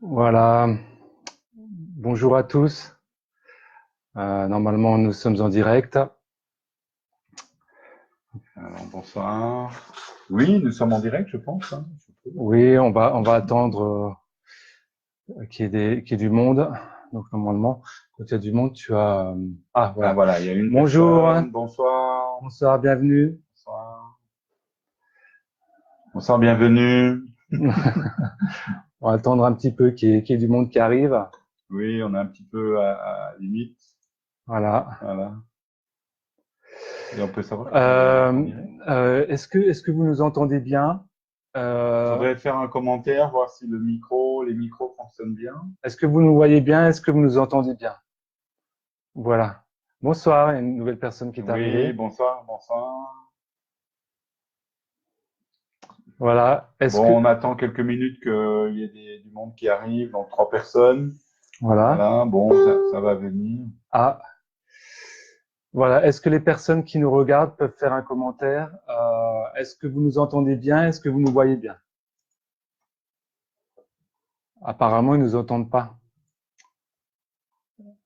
Voilà, bonjour à tous. Normalement, nous sommes en direct. Alors, bonsoir. Oui, nous sommes en direct, je pense, hein, je trouve. Oui, on va attendre qu'il y ait du monde. Donc, normalement, quand il y a du monde, tu as… Ah, Ah, voilà. voilà, il y a une Bonjour, personne. Bonsoir. bonsoir, bienvenue. Bonsoir. Bonsoir, bienvenue. On va attendre un petit peu qu'il y ait du monde qui arrive. Oui, on est un petit peu à limite. Voilà. Voilà. Et on peut savoir qu'on est en Euh, direct. est-ce que vous nous entendez bien? Il Euh, faudrait faire un commentaire, voir si les micros fonctionnent bien. est-ce que vous nous voyez bien? Est-ce que vous nous entendez bien? Voilà. Bonsoir, il y a une nouvelle personne qui est Oui, arrivée. bonsoir, bonsoir. Voilà. Est-ce Bon, on que… attend quelques minutes qu'il y ait du monde qui arrive, donc 3 personnes. Voilà. Voilà, bon, ça va venir. Ah, voilà. Est-ce que les personnes qui nous regardent peuvent faire un commentaire? Est-ce que vous nous entendez bien? Est-ce que vous nous voyez bien? Apparemment, ils nous entendent pas.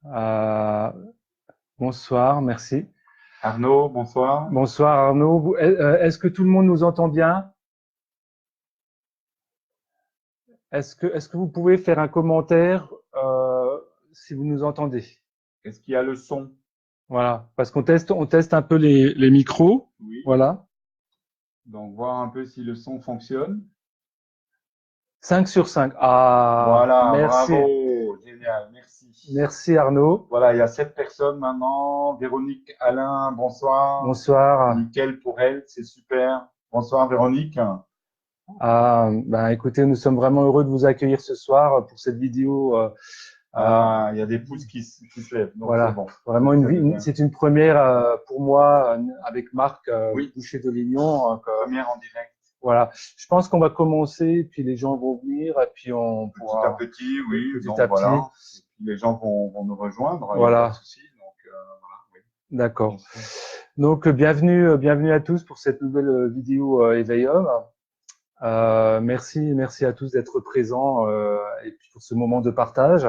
Euh, bonsoir, merci. Arnaud, bonsoir. Bonsoir Arnaud. Est-ce que tout le monde nous entend bien? Est-ce que vous pouvez faire un commentaire si vous nous entendez? Est-ce qu'il y a le son? Voilà, parce qu'on teste un peu les micros. Oui. Voilà. Donc, voir un peu si le son fonctionne. 5 sur 5. Ah, Voilà, merci. bravo, génial, merci. Merci Arnaud. Voilà, il y a 7 personnes maintenant. Véronique, Alain, bonsoir. Bonsoir. Nickel pour elle, c'est super. Bonsoir Véronique. Ben, écoutez, nous sommes vraiment heureux de vous accueillir ce soir pour cette vidéo. Euh, Ah, il y a des pouces qui se lèvent, donc c'est voilà, bon. vraiment Devient. c'est une première pour moi avec Marc Oui, Boucher de Lignon. Donc, première en direct. voilà, je pense qu'on va commencer, puis les gens vont venir, et puis on Petit à pourra petit, oui, petit donc à petit. voilà. Et puis les gens vont nous rejoindre, il n'y a pas de Voilà, souci. Donc, voilà, oui, bien d'accord. sûr. Donc bienvenue à tous pour cette nouvelle vidéo Éveil Homme. Merci à tous d'être présents et puis pour ce moment de partage.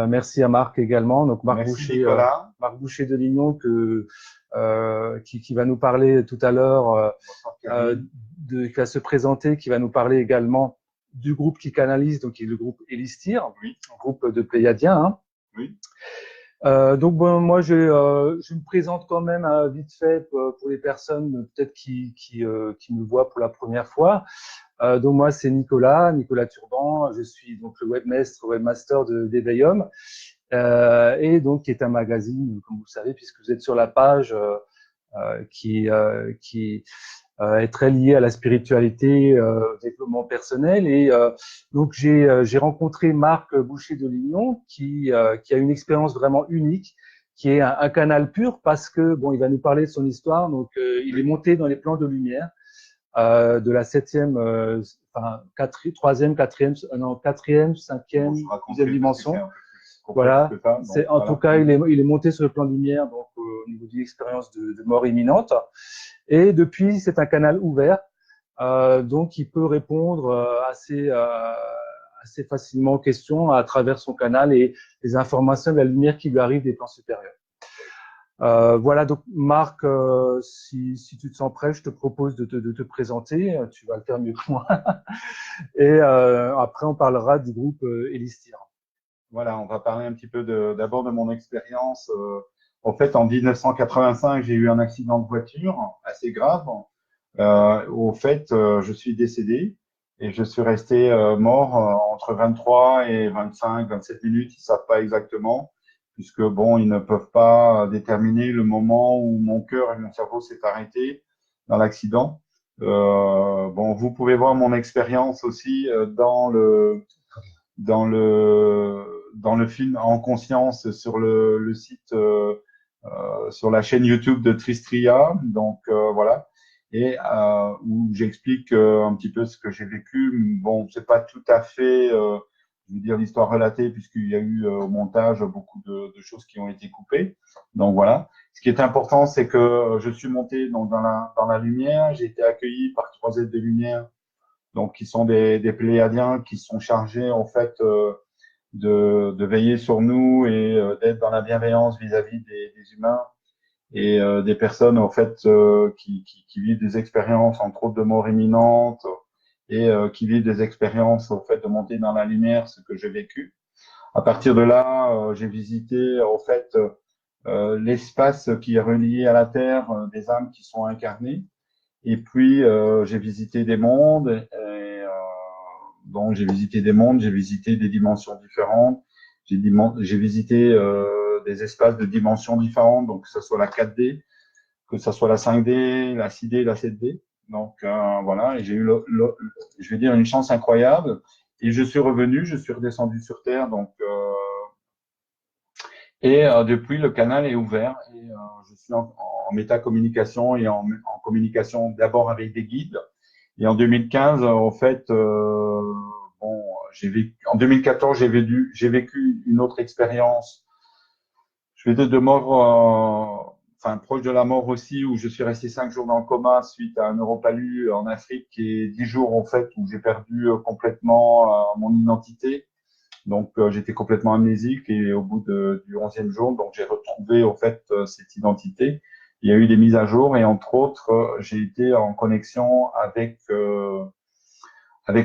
Merci à Marc également, donc Merci Nicolas. Marc Boucher de Lignon qui va nous parler tout à l'heure, Bonsoir euh, Karine. qui va se présenter, qui va nous parler également du groupe qui canalise, donc qui est le groupe Elistir, Oui, un groupe de Pléiadiens. Hein. oui. Donc bon, moi je me présente quand même vite fait pour les personnes peut-être qui me voient pour la première fois. Donc moi c'est Nicolas Turban, je suis donc le webmaster d'Eveium, et donc qui est un magazine, comme vous le savez, puisque vous êtes sur la page qui est très liée à la spiritualité, au développement personnel. Et donc j'ai rencontré Marc Boucher de Lignon qui a une expérience vraiment unique, qui est un canal pur parce que bon, il va nous parler de son histoire. Donc il est Oui. monté dans les plans de lumière de la septième, enfin troisième, quatrième, non quatrième, Bon, cinquième, je sixième raconterai parce que c'est dimension. un peu plus complexe Voilà. que ça. C'est Donc, en tout voilà. cas, Oui. il est monté sur le plan de lumière, donc au niveau d'une expérience de mort imminente. Et depuis, c'est un canal ouvert, donc il peut répondre assez facilement aux questions à travers son canal et les informations de la lumière qui lui arrive des plans supérieurs. Voilà, donc Marc, si tu te sens prêt, je te propose de te présenter. Tu vas le faire mieux que moi. Et après, on parlera du groupe Elistir. Voilà, on va parler un petit peu d'abord de mon expérience. En fait, en 1985, j'ai eu un accident de voiture assez grave. Au fait, je suis décédé et je suis resté mort entre 23 et 25, 27 minutes. Ils savent pas exactement, puisque bon, ils ne peuvent pas déterminer le moment où mon cœur et mon cerveau s'est arrêté dans l'accident. Bon, vous pouvez voir mon expérience aussi dans le film En conscience sur le site, sur la chaîne YouTube de Tristria. Donc voilà, et où j'explique un petit peu ce que j'ai vécu. Bon, c'est pas tout à fait, je veux dire, l'histoire relatée puisqu'il y a eu au montage beaucoup de choses qui ont été coupées. Donc voilà. Ce qui est important, c'est que je suis monté donc dans la lumière. J'ai été accueilli par 3 êtres de lumière donc qui sont des Pléiadiens qui sont chargés en fait de veiller sur nous et d'être dans la bienveillance vis-à-vis des humains et des personnes en fait qui vivent des expériences entre autres de mort imminente et qui vivent des expériences au fait de monter dans la lumière, ce que j'ai vécu. À partir de là, j'ai visité en fait l'espace qui est relié à la Terre, des âmes qui sont incarnées. Et puis j'ai visité des mondes. Donc j'ai visité des mondes, j'ai visité des dimensions différentes. J'ai visité des espaces de dimensions différentes, donc que ce soit la 4D, que ce soit la 5D, la 6D, la 7D. Donc voilà, et j'ai eu, je vais dire, une chance incroyable. Et je suis revenu, je suis redescendu sur Terre, donc et depuis le canal est ouvert et je suis en métacommunication et en communication d'abord avec des guides. Et en 2015, en fait, bon, en 2014, j'ai vécu une autre expérience. Je vais dire de mort, enfin proche de la mort aussi, où je suis resté 5 jours dans le coma suite à un neuropalu en Afrique et 10 jours en fait où j'ai perdu complètement mon identité. Donc j'étais complètement amnésique et au bout du 11e jour, donc j'ai retrouvé en fait cette identité. Il y a eu des mises à jour et entre autres, j'ai été en connexion avec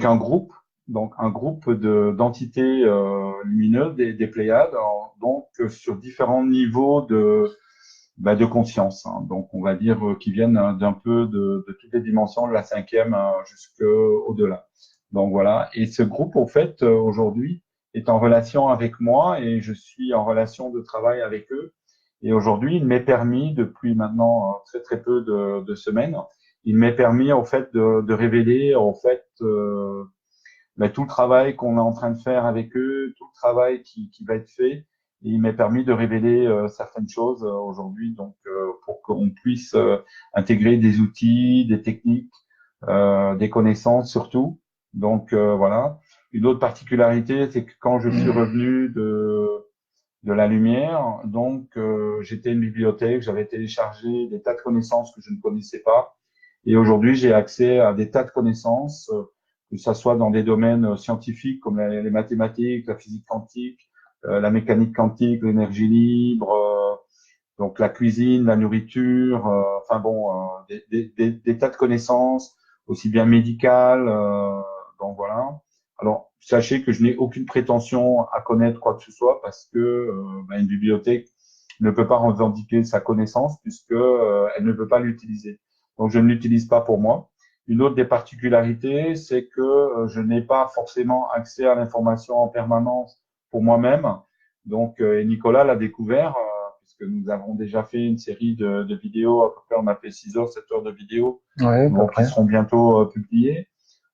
un groupe, donc un groupe d'entités lumineuses, des Pléiades, donc sur différents niveaux de conscience. Hein. Donc on va dire qui viennent d'un peu de toutes les dimensions de la 5e jusqu'au-delà. Donc voilà. Et ce groupe, au fait, aujourd'hui, est en relation avec moi et je suis en relation de travail avec eux. Et aujourd'hui, il m'est permis, depuis maintenant très très peu de semaines, il m'est permis en fait de révéler en fait tout le travail qu'on est en train de faire avec eux, tout le travail qui va être fait. Et il m'est permis de révéler certaines choses aujourd'hui, donc pour qu'on puisse intégrer des outils, des techniques, des connaissances surtout. Donc voilà. Une autre particularité, c'est que quand je suis revenu de la lumière, donc j'étais une bibliothèque, j'avais téléchargé des tas de connaissances que je ne connaissais pas. Et aujourd'hui, j'ai accès à des tas de connaissances, que ce soit dans des domaines scientifiques comme les mathématiques, la physique quantique, la mécanique quantique, l'énergie libre, donc la cuisine, la nourriture, enfin bon, des tas de connaissances, aussi bien médicales. Donc voilà. Alors, sachez que je n'ai aucune prétention à connaître quoi que ce soit parce que une bibliothèque ne peut pas revendiquer sa connaissance puisque elle ne peut pas l'utiliser. Donc, je ne l'utilise pas pour moi. Une autre des particularités, c'est que je n'ai pas forcément accès à l'information en permanence pour moi-même. Donc, Nicolas l'a découvert puisque nous avons déjà fait une série de vidéos. À peu près, on a fait 6 heures, 7 heures de vidéos Ouais, à peu qui près. seront bientôt publiées,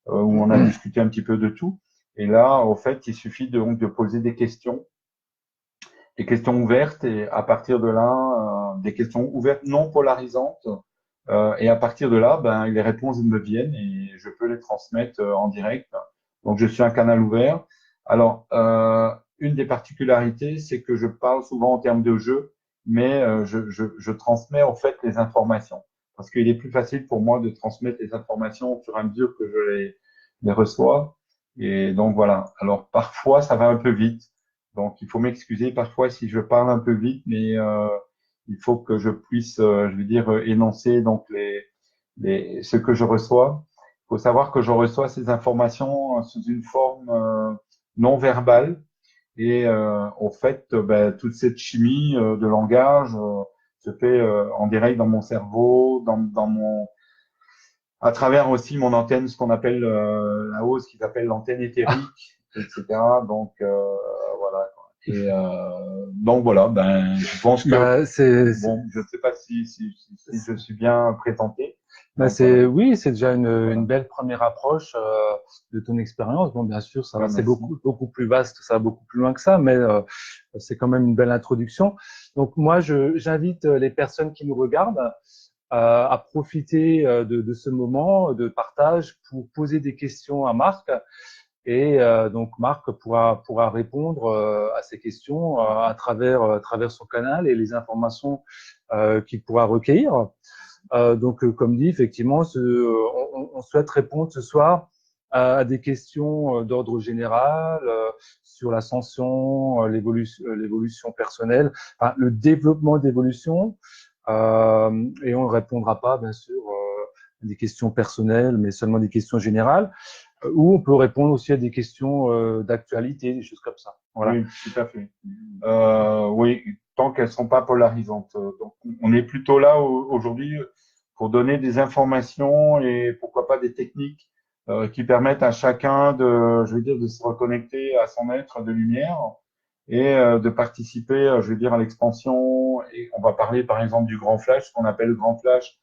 où on a discuté un petit peu de tout. Et là, au fait, il suffit donc de poser des questions ouvertes, et à partir de là, des questions ouvertes non polarisantes. Et à partir de là, les réponses me viennent et je peux les transmettre en direct. Donc, je suis un canal ouvert. Alors, une des particularités, c'est que je parle souvent en termes de jeu, mais je transmets en fait les informations. Parce qu'il est plus facile pour moi de transmettre les informations au fur et à mesure que je les reçois. Et donc, voilà. Alors, parfois, ça va un peu vite. Donc, il faut m'excuser parfois si je parle un peu vite, mais il faut que je puisse, je veux dire, énoncer donc ce que je reçois. Il faut savoir que je reçois ces informations sous une forme non verbale et en fait, toute cette chimie de langage se fait en direct dans mon cerveau, dans mon, à travers aussi mon antenne, ce qu'on appelle là-haut, ce qu'ils appellent l'antenne éthérique, etc. Donc voilà. Et donc voilà, je pense que bon, je ne sais pas si je suis bien présenté. Donc, c'est oui, c'est déjà une belle première approche de ton expérience. Bon, bien sûr, ça va, c'est beaucoup plus vaste, ça va beaucoup plus loin que ça, mais c'est quand même une belle introduction. Donc moi, j'invite les personnes qui nous regardent à profiter de ce moment de partage pour poser des questions à Marc. Et donc Marc pourra répondre à ces questions à travers son canal et les informations qu'il pourra recueillir. Donc comme dit, effectivement, on souhaite répondre ce soir à des questions d'ordre général sur l'ascension, l'évolution personnelle, enfin, le développement d'évolution. Et on ne répondra pas, bien sûr, à des questions personnelles, mais seulement des questions générales. Ou on peut répondre aussi à des questions d'actualité, des choses comme ça. Voilà. Oui, tout à fait. Oui, tant qu'elles sont pas polarisantes. Donc, on est plutôt là aujourd'hui pour donner des informations et pourquoi pas des techniques qui permettent à chacun de, je veux dire, de se reconnecter à son être de lumière et de participer, je veux dire, à l'expansion. Et on va parler par exemple du grand flash, ce qu'on appelle le grand flash.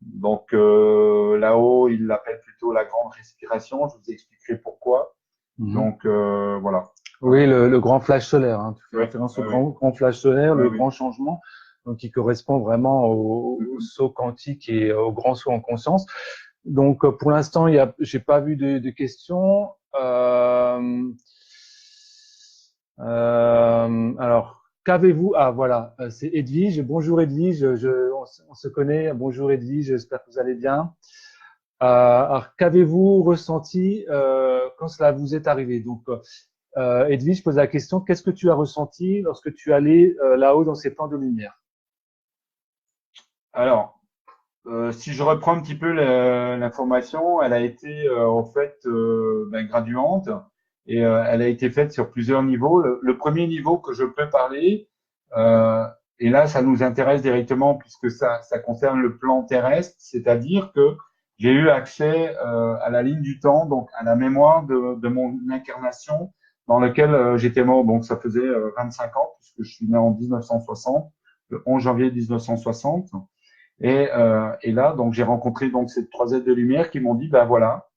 Donc là-haut, il l'appelle plutôt la grande respiration. Je vous expliquerai pourquoi. Donc voilà. Oui, le grand flash solaire. Hein. Tu fais Oui, référence au oui, oui. grand flash solaire, Oui, le oui. grand changement, donc qui correspond vraiment au saut quantique et au grand saut en conscience. Donc pour l'instant, j'ai pas vu de questions. Alors, qu'avez-vous? Ah voilà, c'est Edwige. Bonjour Edwige, on se connaît. Bonjour Edwige, j'espère que vous allez bien. Alors, qu'avez-vous ressenti quand cela vous est arrivé? Donc, Edwige pose la question, qu'est-ce que tu as ressenti lorsque tu allais là-haut dans ces plans de lumière? Alors, si je reprends un petit peu l'information, elle a été en fait graduante et elle a été faite sur plusieurs niveaux. Le premier niveau que je peux parler, euh, et là ça nous intéresse directement puisque ça concerne le plan terrestre, c'est-à-dire que j'ai eu accès à la ligne du temps, donc à la mémoire de mon incarnation dans laquelle j'étais mort. Donc ça faisait 25 ans puisque je suis né en 1960, le 11 janvier 1960. Et là, donc, j'ai rencontré donc ces trois êtres de lumière qui m'ont dit, ben voilà,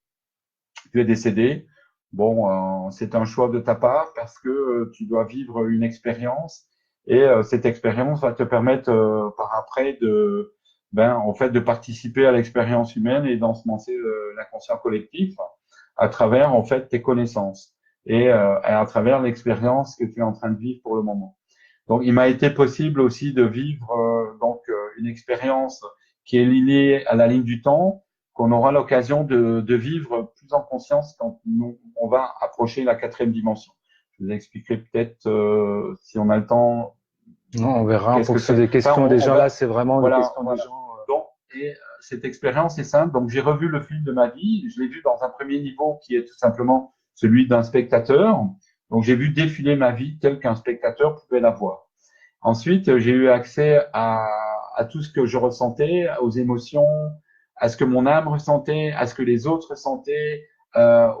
tu es décédé. Bon, c'est un choix de ta part parce que tu dois vivre une expérience et cette expérience va te permettre par après en fait, de participer à l'expérience humaine et d'ensemencer l'inconscient collectif à travers en fait tes connaissances et à travers l'expérience que tu es en train de vivre pour le moment. Donc, il m'a été possible aussi de vivre une expérience qui est liée à la ligne du temps, qu'on aura l'occasion de vivre plus en conscience quand on va approcher la quatrième dimension. Je vous expliquerai peut-être, si on a le temps, Non, on verra en qu'est-ce que fonction c'est. des Enfin, questions des gens. Là, c'est vraiment des voilà, questions des voilà. gens. Donc, cette expérience est simple. Donc, j'ai revu le film de ma vie. Je l'ai vu dans un premier niveau qui est tout simplement celui d'un spectateur. Donc, j'ai vu défiler ma vie tel qu'un spectateur pouvait la voir. Ensuite, j'ai eu accès à tout ce que je ressentais, aux émotions, à ce que mon âme ressentait, à ce que les autres ressentaient,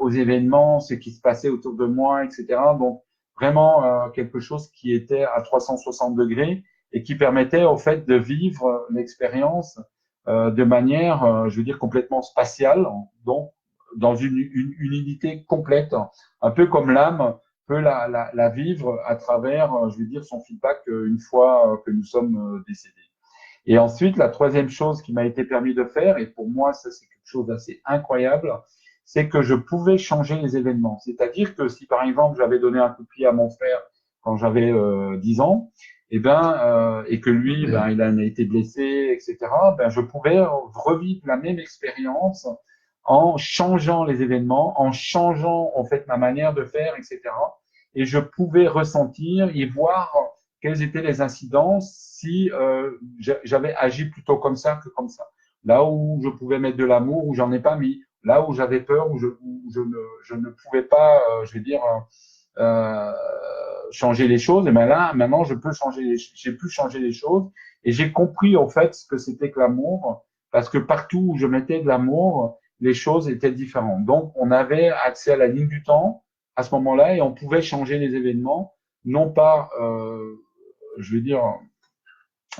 aux événements, ce qui se passait autour de moi, etc. Donc, vraiment quelque chose qui était à 360 degrés et qui permettait au fait de vivre l'expérience de manière, je veux dire, complètement spatiale, donc dans une unité complète, un peu comme l'âme peut la vivre à travers, je veux dire, son feedback une fois que nous sommes décédés. Et ensuite, la troisième chose qui m'a été permis de faire, et pour moi, ça c'est quelque chose d'assez incroyable, c'est que je pouvais changer les événements. C'est-à-dire que si par exemple j'avais donné un coup de pied à mon frère quand j'avais 10 ans, et que lui, il en a été blessé, etc. Je pouvais revivre la même expérience en changeant les événements, en changeant en fait ma manière de faire, etc. Et je pouvais ressentir et voir quelles étaient les incidences si j'avais agi plutôt comme ça que comme ça. Là où je pouvais mettre de l'amour, où j'en ai pas mis. Là où j'avais peur, où je ne pouvais pas, je vais dire, euh, changer les choses. Et ben là, maintenant, j'ai pu changer les choses. Et j'ai compris, en fait, ce que c'était que l'amour. Parce que partout où je mettais de l'amour, les choses étaient différentes. Donc, on avait accès à la ligne du temps à ce moment-là et on pouvait changer les événements, non pas, je veux dire,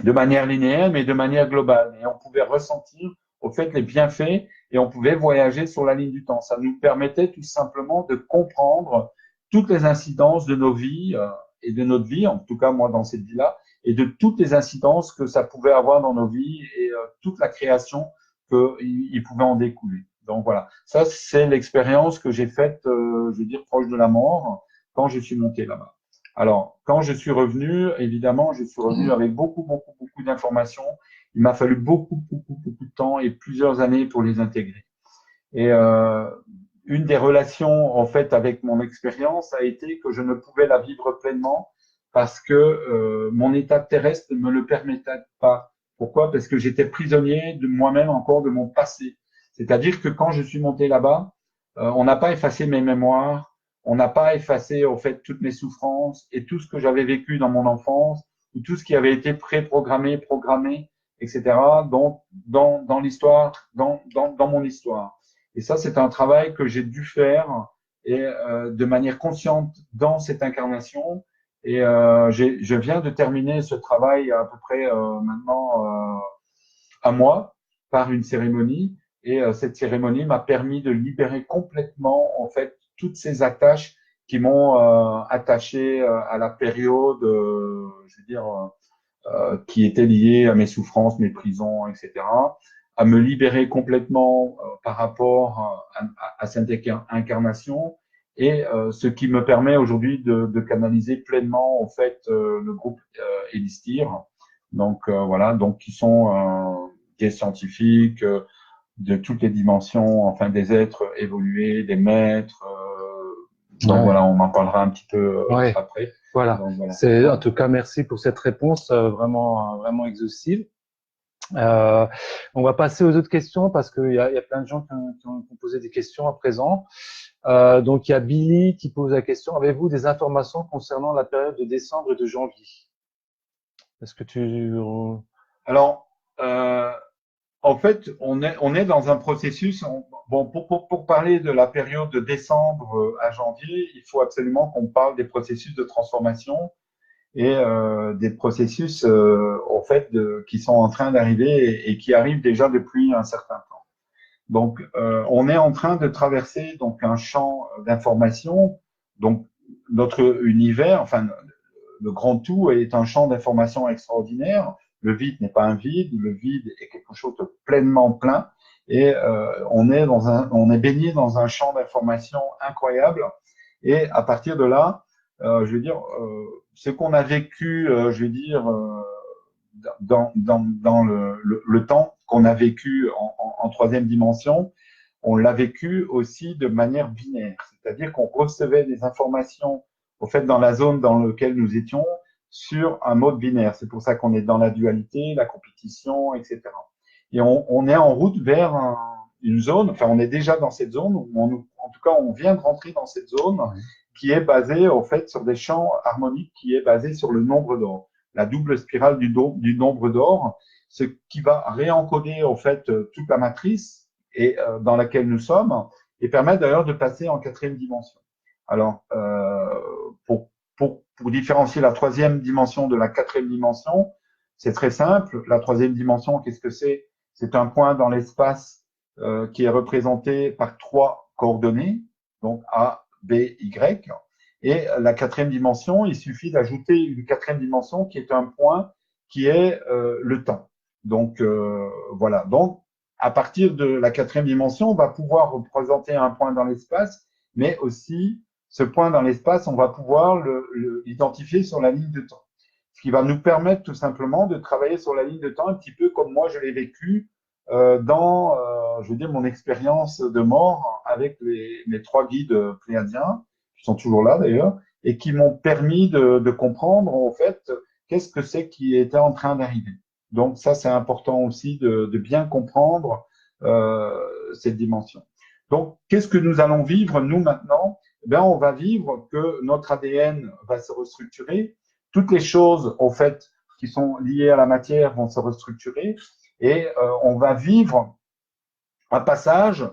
de manière linéaire, mais de manière globale. Et on pouvait ressentir, au fait, les bienfaits et on pouvait voyager sur la ligne du temps. Ça nous permettait tout simplement de comprendre toutes les incidences de nos vies et de notre vie, en tout cas moi dans cette vie-là, et de toutes les incidences que ça pouvait avoir dans nos vies et toute la création qu'il pouvait en découler. Donc voilà, ça c'est l'expérience que j'ai faite, je veux dire, proche de la mort, quand je suis monté là-bas. Alors, quand je suis revenu, évidemment, je suis revenu avec beaucoup d'informations. Il m'a fallu beaucoup de temps et plusieurs années pour les intégrer. Et une des relations en fait avec mon expérience a été que je ne pouvais la vivre pleinement parce que mon état terrestre ne me le permettait pas. Pourquoi? Parce que j'étais prisonnier de moi-même encore de mon passé. C'est-à-dire que quand je suis monté là-bas, on n'a pas effacé mes mémoires, on n'a pas effacé en fait toutes mes souffrances et tout ce que j'avais vécu dans mon enfance ou tout ce qui avait été préprogrammé, programmé, etc. Dans l'histoire, dans mon histoire. Et ça, c'est un travail que j'ai dû faire et de manière consciente dans cette incarnation. Et je viens de terminer ce travail à peu près maintenant un mois par une cérémonie. Et cette cérémonie m'a permis de libérer complètement en fait toutes ces attaches qui m'ont attaché à la période, je veux dire, qui étaient liées à mes souffrances, mes prisons, etc., à me libérer complètement par rapport à cette incarnation et ce qui me permet aujourd'hui de canaliser pleinement en fait le groupe Elistir. Donc voilà, donc qui sont des scientifiques de toutes les dimensions, enfin des êtres évolués, des maîtres. Donc Ouais. voilà, on en parlera un petit peu Ouais. après. Voilà. Donc voilà. C'est, en Ouais. tout cas, merci pour cette réponse vraiment exhaustive. On va passer aux autres questions parce qu'il y a plein de gens qui ont posé des questions à présent. Donc, il y a Billy qui pose la question, avez-vous des informations concernant la période de décembre et de janvier? Est-ce que Alors, en fait, on est dans un processus. Bon, pour parler de la période de décembre à janvier, il faut absolument qu'on parle des processus de transformation et des processus, en fait, qui sont en train d'arriver et qui arrivent déjà depuis un certain temps. Donc, on est en train de traverser donc un champ d'information. Donc, notre univers, enfin, le grand tout est un champ d'information extraordinaire. Le vide n'est pas un vide, le vide est quelque chose de pleinement plein. Et on est baigné dans un champ d'information incroyable. Et à partir de là, je veux dire, ce qu'on a vécu, je veux dire, dans le temps qu'on a vécu en troisième dimension, on l'a vécu aussi de manière binaire, c'est-à-dire qu'on recevait des informations au fait dans la zone dans laquelle nous étions sur un mode binaire. C'est pour ça qu'on est dans la dualité, la compétition, etc. Et on est en route vers une zone, enfin on est déjà dans cette zone, où en tout cas on vient de rentrer dans cette zone qui est basée au fait sur des champs harmoniques, qui est basée sur le nombre d'or, la double spirale du nombre d'or, ce qui va réencoder au fait toute la matrice et dans laquelle nous sommes et permettre d'ailleurs de passer en quatrième dimension. Alors, pour différencier la troisième dimension de la quatrième dimension, c'est très simple. La troisième dimension, qu'est-ce que c'est? C'est un point dans l'espace qui est représenté par trois coordonnées, donc A, B, Y. Et la quatrième dimension, il suffit d'ajouter une quatrième dimension qui est un point qui est le temps. Donc voilà. Donc à partir de la quatrième dimension, on va pouvoir représenter un point dans l'espace, mais aussi ce point dans l'espace, on va pouvoir l'identifier sur la ligne de temps. Ce qui va nous permettre tout simplement de travailler sur la ligne de temps un petit peu comme moi je l'ai vécu je veux dire, mon expérience de mort avec mes trois guides pléiadiens, qui sont toujours là d'ailleurs, et qui m'ont permis de comprendre en fait qu'est-ce que c'est qui était en train d'arriver. Donc ça, c'est important aussi de bien comprendre cette dimension. Donc, qu'est-ce que nous allons vivre, nous, maintenant? Ben, on va vivre que notre ADN va se restructurer. Toutes les choses, en fait, qui sont liées à la matière vont se restructurer et on va vivre un passage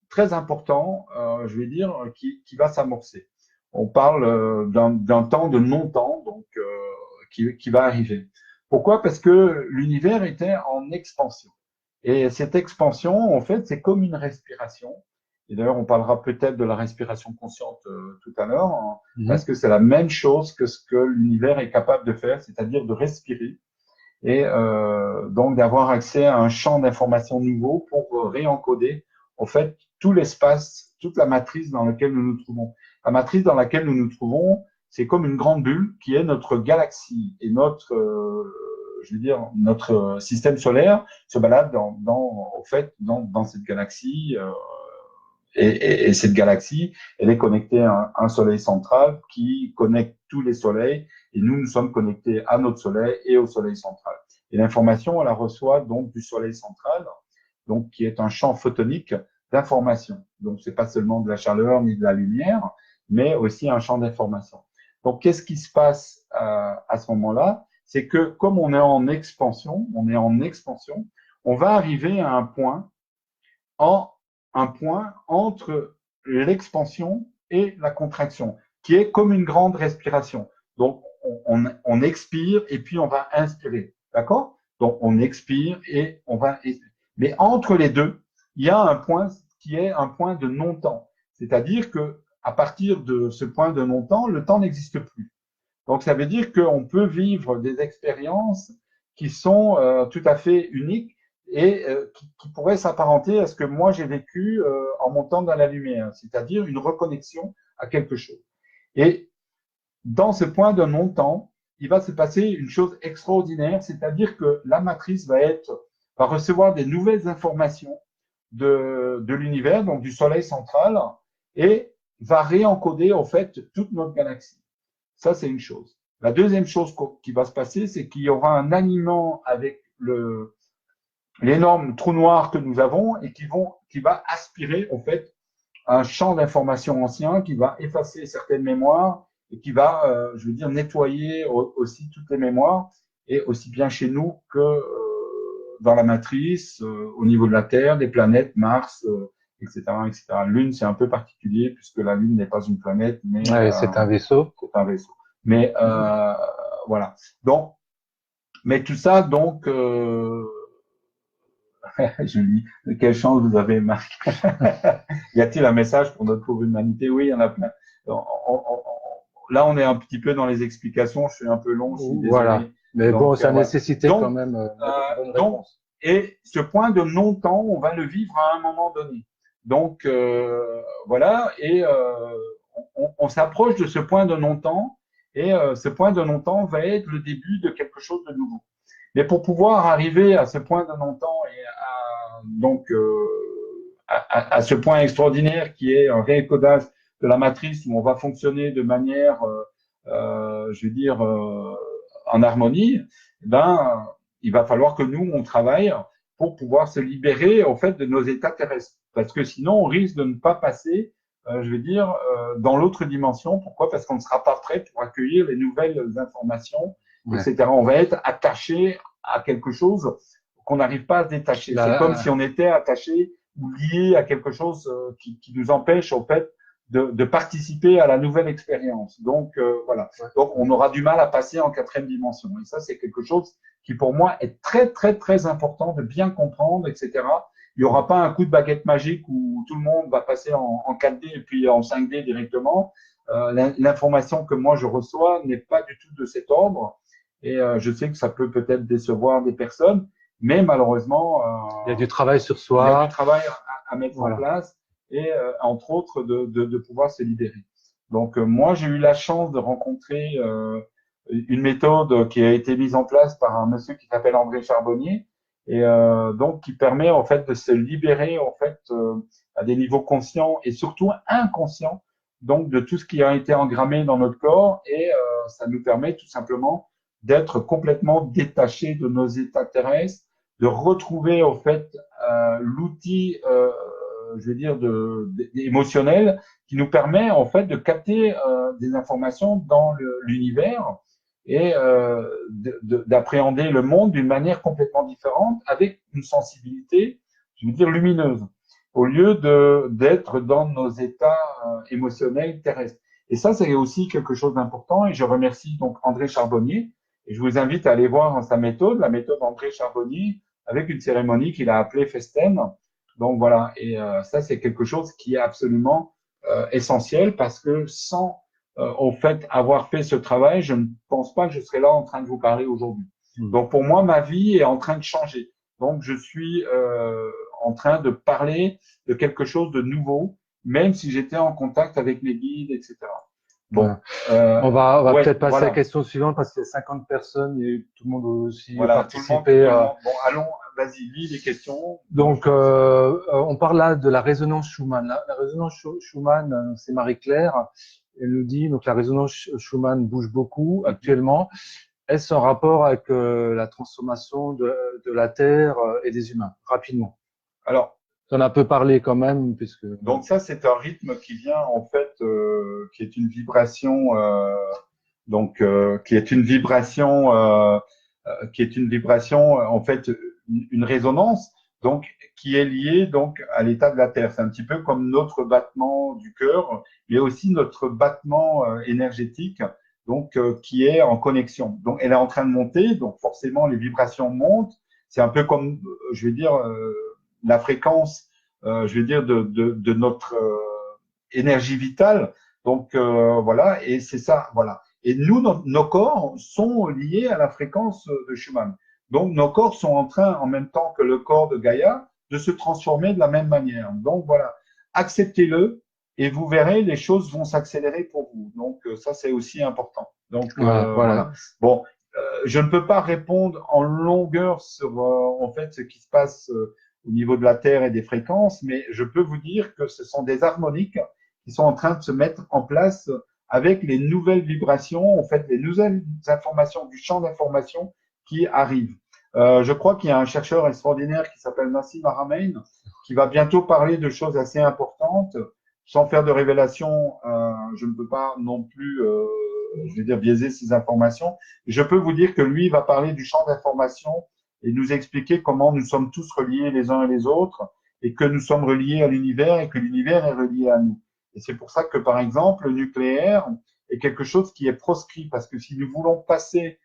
très important, je vais dire, qui va s'amorcer. On parle d'un temps de non-temps, donc qui va arriver. Pourquoi? Parce que l'univers était en expansion. Et cette expansion, en fait, c'est comme une respiration. Et d'ailleurs, on parlera peut-être de la respiration consciente tout à l'heure, hein, parce que c'est la même chose que ce que l'univers est capable de faire, c'est-à-dire de respirer et donc d'avoir accès à un champ d'information nouveau pour réencoder en fait tout l'espace, toute la matrice dans laquelle nous nous trouvons. La matrice dans laquelle nous nous trouvons, c'est comme une grande bulle qui est notre galaxie et notre, je veux dire, notre système solaire se balade au fait, dans cette galaxie et cette galaxie, elle est connectée à un soleil central qui connecte tous les soleils et nous sommes connectés à notre soleil et au soleil central. Et l'information, on la reçoit donc du soleil central, donc qui est un champ photonique d'information. Donc, c'est pas seulement de la chaleur ni de la lumière, mais aussi un champ d'information. Donc, qu'est-ce qui se passe à ce moment-là? C'est que comme on est en expansion, on va arriver à un point entre l'expansion et la contraction, qui est comme une grande respiration. Donc, on expire et puis on va inspirer. D'accord? Donc, on expire et on va expirer. Mais entre les deux, il y a un point qui est un point de non-temps. C'est-à-dire que à partir de ce point de non-temps, le temps n'existe plus. Donc, ça veut dire qu'on peut vivre des expériences qui sont tout à fait uniques et qui pourraient s'apparenter à ce que moi j'ai vécu en montant dans la lumière, c'est-à-dire une reconnexion à quelque chose. Et dans ce point de non-temps, il va se passer une chose extraordinaire, c'est-à-dire que la matrice va recevoir des nouvelles informations de l'univers, donc du Soleil central, et va réencoder en fait toute notre galaxie. Ça, c'est une chose. La deuxième chose qui va se passer, c'est qu'il y aura un alignement avec l'énorme trou noir que nous avons et qui va aspirer, en fait, un champ d'informations ancien qui va effacer certaines mémoires et qui va, je veux dire, nettoyer aussi toutes les mémoires, et aussi bien chez nous que dans la matrice, au niveau de la Terre, des planètes, Mars, etc., etc. Lune, c'est un peu particulier puisque la Lune n'est pas une planète, mais c'est un vaisseau. C'est un vaisseau. Mais voilà. Donc, mais tout ça, donc, je lis. Quelle chance vous avez, Marc. Y a-t-il un message pour notre pauvre humanité? Oui, il y en a plein. Là, on est un petit peu dans les explications. Je suis un peu long. Je suis désolé. Voilà. Mais donc, bon, ça nécessitait quand même une bonne réponse. Et ce point de non-temps, on va le vivre à un moment donné. Donc, voilà. Et on s'approche de ce point de non-temps. Et ce point de non-temps va être le début de quelque chose de nouveau. Mais pour pouvoir arriver à ce point de non-temps et à ce point extraordinaire qui est un réencodage de la matrice où on va fonctionner de manière, je veux dire, en harmonie, ben, il va falloir que nous, on travaille pour pouvoir se libérer, en fait, de nos états terrestres. Parce que sinon, on risque de ne pas passer, je veux dire, dans l'autre dimension. Pourquoi? Parce qu'on ne sera pas prêt pour accueillir les nouvelles informations, etc. On va être attaché à quelque chose qu'on n'arrive pas à se détacher. C'est comme si on était attaché ou lié à quelque chose qui nous empêche, en fait, de participer à la nouvelle expérience. Donc, voilà. Donc, on aura du mal à passer en quatrième dimension. Et ça, c'est quelque chose qui, pour moi, est très, très, très important de bien comprendre, etc. Il n'y aura pas un coup de baguette magique où tout le monde va passer en 4D et puis en 5D directement. L'information que moi, je reçois n'est pas du tout de cet ordre. Et je sais que ça peut peut-être décevoir des personnes, mais malheureusement, il y a du travail sur soi. Il y a du travail à mettre en place et entre autres de pouvoir se libérer. Donc moi, j'ai eu la chance de rencontrer une méthode qui a été mise en place par un monsieur qui s'appelle André Charbonnier et donc qui permet en fait de se libérer en fait à des niveaux conscients et surtout inconscients donc de tout ce qui a été engrammé dans notre corps et ça nous permet tout simplement d'être complètement détaché de nos états terrestres, de retrouver en fait l'outil, je veux dire, émotionnel qui nous permet en fait de capter des informations dans l'univers et d'appréhender le monde d'une manière complètement différente avec une sensibilité, je veux dire, lumineuse, au lieu d'être dans nos états émotionnels terrestres. Et ça, c'est aussi quelque chose d'important et je remercie donc André Charbonnier. Et je vous invite à aller voir sa méthode, la méthode André Charbonnier, avec une cérémonie qu'il a appelée Festen. Donc voilà, et ça c'est quelque chose qui est absolument essentiel parce que sans au fait avoir fait ce travail, je ne pense pas que je serais là en train de vous parler aujourd'hui. Donc pour moi, ma vie est en train de changer. Donc je suis en train de parler de quelque chose de nouveau, même si j'étais en contact avec les guides, etc. Bon, on va peut-être passer à la question suivante parce qu'il y a 50 personnes et tout le monde veut aussi participer. Bon, allons. vas-y, lis les questions. Donc, on parle là de la résonance Schumann. La résonance Schumann, c'est Marie-Claire. Elle nous dit, donc la résonance Schumann bouge beaucoup actuellement. Est-ce en rapport avec la transformation de la Terre et des humains? Rapidement. Alors, on a un peu parlé quand même, puisque. donc ça, c'est un rythme qui vient en fait, qui est une vibration, qui est une vibration, en fait, une résonance, donc qui est liée donc à l'état de la Terre. C'est un petit peu comme notre battement du cœur, mais aussi notre battement énergétique, donc qui est en connexion. Donc elle est en train de monter, donc forcément les vibrations montent. C'est un peu comme, je vais dire, la fréquence, je vais dire de notre énergie vitale. Donc voilà, et c'est ça, voilà. Et nous, nos corps sont liés à la fréquence de Schumann. Donc, nos corps sont en train, en même temps que le corps de Gaïa, de se transformer de la même manière. Donc, voilà, acceptez-le et vous verrez, les choses vont s'accélérer pour vous. Donc, ça, c'est aussi important. Donc, Voilà. voilà. Bon, je ne peux pas répondre en longueur sur, en fait, ce qui se passe au niveau de la Terre et des fréquences, mais je peux vous dire que ce sont des harmoniques qui sont en train de se mettre en place avec les nouvelles vibrations, en fait, les nouvelles informations du champ d'information qui arrivent. Je crois qu'il y a un chercheur extraordinaire qui s'appelle Nassim Haramein qui va bientôt parler de choses assez importantes. Sans faire de révélation, je ne peux pas non plus, je vais dire, biaiser ces informations. Je peux vous dire que lui va parler du champ d'information et nous expliquer comment nous sommes tous reliés les uns et les autres et que nous sommes reliés à l'univers et que l'univers est relié à nous. Et c'est pour ça que, par exemple, le nucléaire est quelque chose qui est proscrit, parce que si nous voulons passer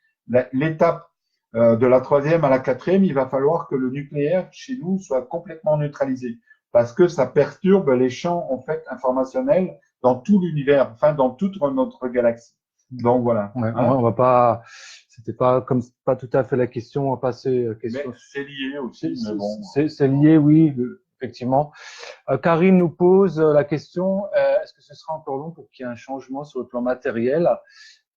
l'étape de la troisième à la quatrième, il va falloir que le nucléaire chez nous soit complètement neutralisé, parce que ça perturbe les champs en fait informationnels dans tout l'univers, enfin dans toute notre galaxie. Donc voilà. Ouais, on va pas, c'était pas comme pas tout à fait la question. On va passer question. Mais c'est lié aussi, mais bon. C'est lié, oui, effectivement. Karine nous pose la question, est-ce que ce sera encore long pour qu'il y ait un changement sur le plan matériel?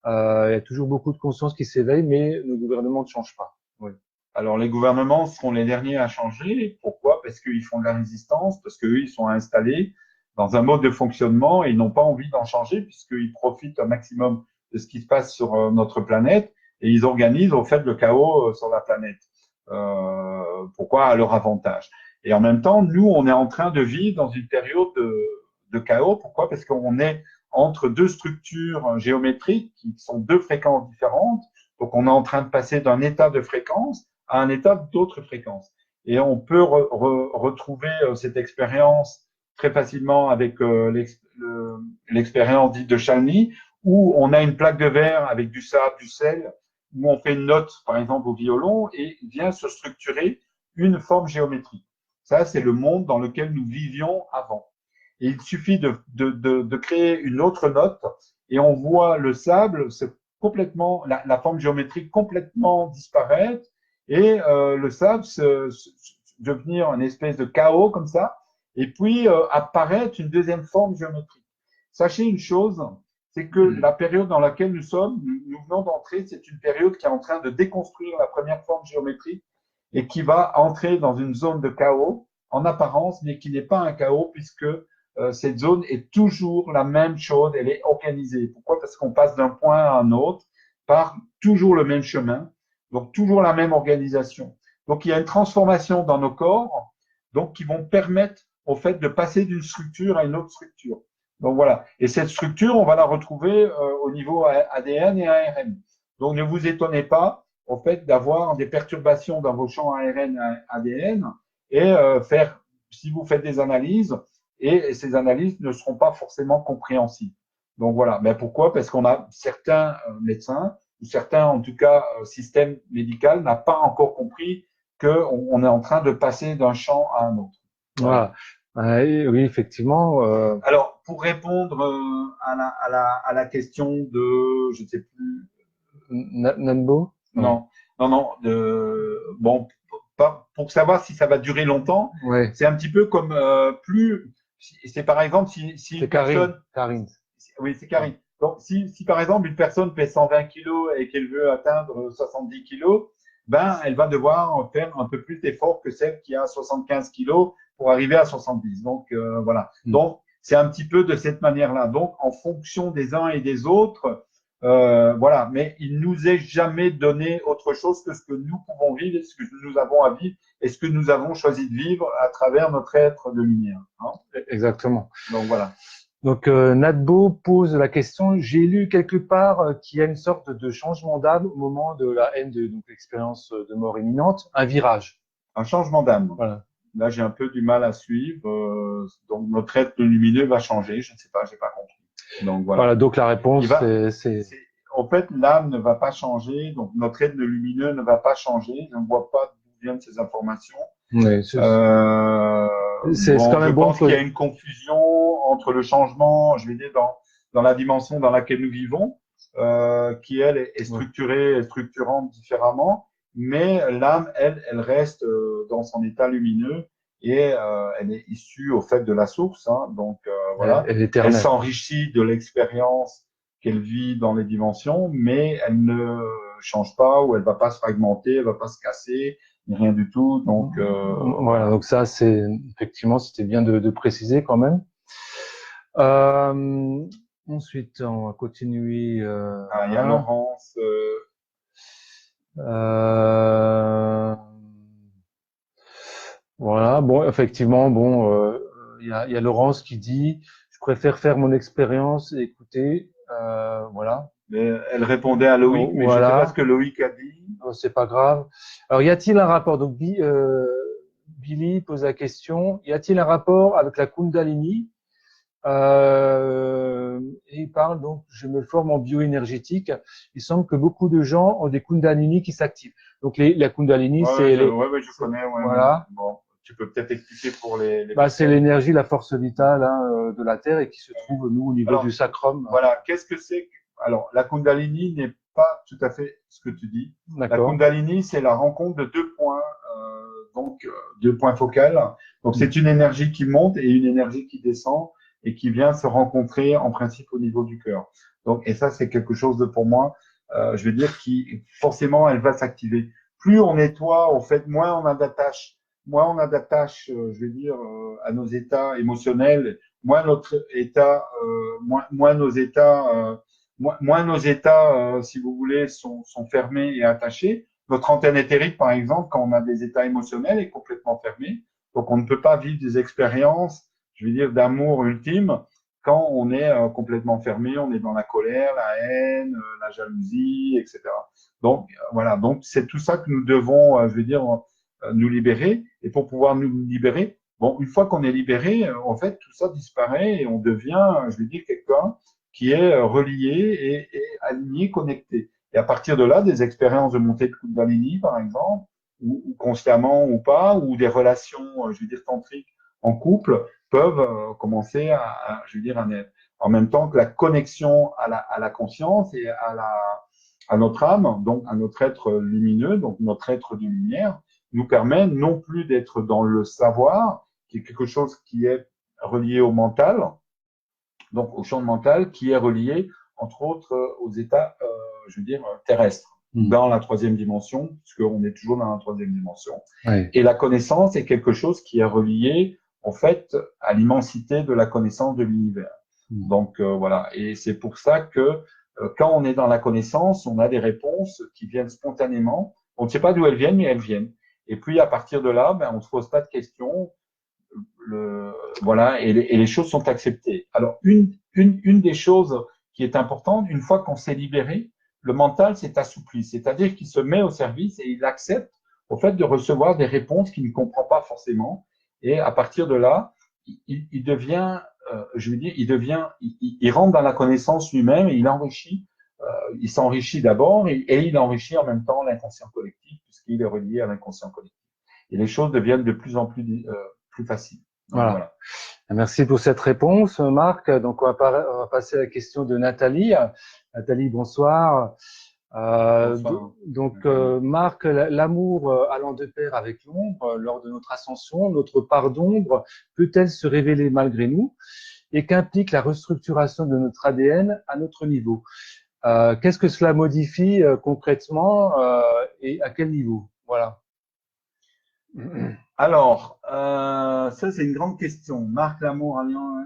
Il y a toujours beaucoup de conscience qui s'éveille, mais le gouvernement ne change pas. Oui. Alors les gouvernements seront les derniers à changer. Pourquoi? Parce qu'ils font de la résistance, parce qu'eux, ils sont installés dans un mode de fonctionnement et ils n'ont pas envie d'en changer puisqu'ils profitent un maximum de ce qui se passe sur notre planète et ils organisent au fait le chaos sur la planète. Pourquoi? À leur avantage. Et en même temps, nous, on est en train de vivre dans une période de chaos. Pourquoi? Parce qu'on est entre deux structures géométriques qui sont deux fréquences différentes. Donc, on est en train de passer d'un état de fréquence à un état d'autre fréquence. Et on peut retrouver cette expérience très facilement avec l'expérience dite de Chalny, où on a une plaque de verre avec du sable, du sel, où on fait une note, par exemple, au violon, et vient se structurer une forme géométrique. Ça, c'est le monde dans lequel nous vivions avant. Et il suffit de créer une autre note, et on voit le sable complètement, la forme géométrique complètement disparaître, et le sable devenir une espèce de chaos comme ça, et puis apparaître une deuxième forme géométrique. Sachez une chose, c'est que la période dans laquelle nous sommes, nous venons d'entrer, c'est une période qui est en train de déconstruire la première forme géométrique et qui va entrer dans une zone de chaos en apparence, mais qui n'est pas un chaos puisque cette zone est toujours la même chose, elle est organisée. Pourquoi? Parce qu'on passe d'un point à un autre par toujours le même chemin, donc toujours la même organisation. Donc il y a une transformation dans nos corps, donc qui vont permettre au fait de passer d'une structure à une autre structure. Donc voilà. Et cette structure, on va la retrouver au niveau ADN et ARN. Donc ne vous étonnez pas, au fait, d'avoir des perturbations dans vos champs ARN et ADN et faire, si vous faites des analyses, et ces analyses ne seront pas forcément compréhensibles. Donc voilà. Mais pourquoi? Parce qu'on a certains médecins, ou certains, en tout cas, systèmes médicaux, n'a pas encore compris qu'on est en train de passer d'un champ à un autre. Voilà. Oui, effectivement. Alors, pour répondre à la question de, je ne sais plus. Nanbo? Non, bon, pour savoir si ça va durer longtemps, ouais. C'est un petit peu comme c'est par exemple si une personne. Karine. Oui, c'est Karine. Donc, si par exemple une personne pèse 120 kilos et qu'elle veut atteindre 70 kilos, ben, elle va devoir faire un peu plus d'efforts que celle qui a 75 kilos pour arriver à 70. Donc, voilà. Donc, c'est un petit peu de cette manière-là. Donc, en fonction des uns et des autres, voilà. Mais il nous est jamais donné autre chose que ce que nous pouvons vivre, ce que nous avons à vivre et ce que nous avons choisi de vivre à travers notre être de lumière. Hein. Exactement. Donc, voilà. Donc, Nadbo pose la question, j'ai lu quelque part qu'il y a une sorte de changement d'âme au moment de la haine de donc l'expérience de mort imminente, un virage. Un changement d'âme. Voilà. Là, j'ai un peu du mal à suivre. Donc, notre être lumineux va changer. Je ne sais pas, j'ai pas compris. Donc, voilà. Voilà, donc la réponse, En fait, l'âme ne va pas changer. Donc, notre être lumineux ne va pas changer. Je ne vois pas d'où viennent ces informations. Oui, c'est quand même je bon pense qu'il y a une confusion entre le changement, je vais dire, dans la dimension dans laquelle nous vivons, qui, elle, est structurée et structurante différemment. Mais l'âme, elle reste dans son état lumineux et elle est issue au fait de la source. Hein, donc voilà, elle s'enrichit de l'expérience qu'elle vit dans les dimensions, mais elle ne change pas ou elle va pas se fragmenter, elle va pas se casser, rien du tout. Donc voilà, donc ça c'est effectivement c'était bien de préciser quand même. Ensuite, on va continuer. Il y a Laurence. Voilà, bon, effectivement, bon, il y a Laurence qui dit, je préfère faire mon expérience et écouter, voilà. Mais elle répondait à Loïc, mais voilà. Je ne sais pas ce que Loïc a dit. C'est pas grave. Alors, y a-t-il un rapport? Donc, Billy pose la question, y a-t-il un rapport avec la Kundalini? Et il parle donc, je me forme en bioénergétique. Il semble que beaucoup de gens ont des Kundalini qui s'activent. Donc la Kundalini, c'est je connais. Voilà. Bon, tu peux peut-être expliquer pour les c'est l'énergie, la force vitale de la Terre et qui se trouve nous au niveau du sacrum. Voilà. Qu'est-ce que c'est? Alors, la Kundalini n'est pas tout à fait ce que tu dis. La Kundalini, c'est la rencontre de deux points, donc deux points focaux. Donc, c'est une énergie qui monte et une énergie qui descend et qui vient se rencontrer en principe au niveau du cœur. Donc, et ça, c'est quelque chose de, pour moi, je veux dire, qui forcément, elle va s'activer. Plus on nettoie, en fait, moins on a d'attache, je veux dire, à nos états émotionnels, moins notre état, moins nos états, si vous voulez, sont fermés et attachés. Notre antenne éthérique, par exemple, quand on a des états émotionnels, est complètement fermée. Donc, on ne peut pas vivre des expériences, je veux dire, d'amour ultime quand on est complètement fermé, on est dans la colère, la haine, la jalousie, etc. Donc, voilà. Donc, c'est tout ça que nous devons, je veux dire, nous libérer. Et pour pouvoir nous libérer, bon, une fois qu'on est libéré, en fait, tout ça disparaît et on devient, je veux dire, quelqu'un qui est relié et aligné, connecté. Et à partir de là, des expériences de montée de Kundalini, par exemple, ou consciemment ou pas, ou des relations, je veux dire, tantriques en couple, peuvent commencer je veux dire, en même temps que la connexion à la conscience et à notre âme, donc à notre être lumineux, donc notre être de lumière, nous permet non plus d'être dans le savoir, qui est quelque chose qui est relié au mental, donc au champ mental, qui est relié, entre autres, aux états, je veux dire, terrestres, dans la troisième dimension, puisqu'on est toujours dans la troisième dimension. Oui. Et la connaissance est quelque chose qui est relié, en fait, à l'immensité de la connaissance de l'univers. Donc, voilà. Et c'est pour ça que quand on est dans la connaissance, on a des réponses qui viennent spontanément. On ne sait pas d'où elles viennent, mais elles viennent. Et puis, à partir de là, on ne se pose pas de questions. Voilà, et les choses sont acceptées. Alors, une des choses qui est importante, une fois qu'on s'est libéré, le mental s'est assoupli, c'est-à-dire qu'il se met au service et il accepte au fait de recevoir des réponses qu'il ne comprend pas forcément. Et à partir de là, il devient, je veux dire, il rentre dans la connaissance lui-même et il enrichit, il s'enrichit d'abord et il enrichit en même temps l'inconscient collectif puisqu'il est relié à l'inconscient collectif. Et les choses deviennent de plus en plus faciles. Donc, voilà. Merci pour cette réponse, Marc. Donc, on va passer à la question de Nathalie. Nathalie, bonsoir. Bonsoir. Donc, Marc, l'amour allant de pair avec l'ombre, lors de notre ascension, notre part d'ombre peut-elle se révéler malgré nous? Et qu'implique la restructuration de notre ADN à notre niveau? Qu'est-ce que cela modifie concrètement et à quel niveau? Voilà. Alors, ça c'est une grande question. Marc Lamour,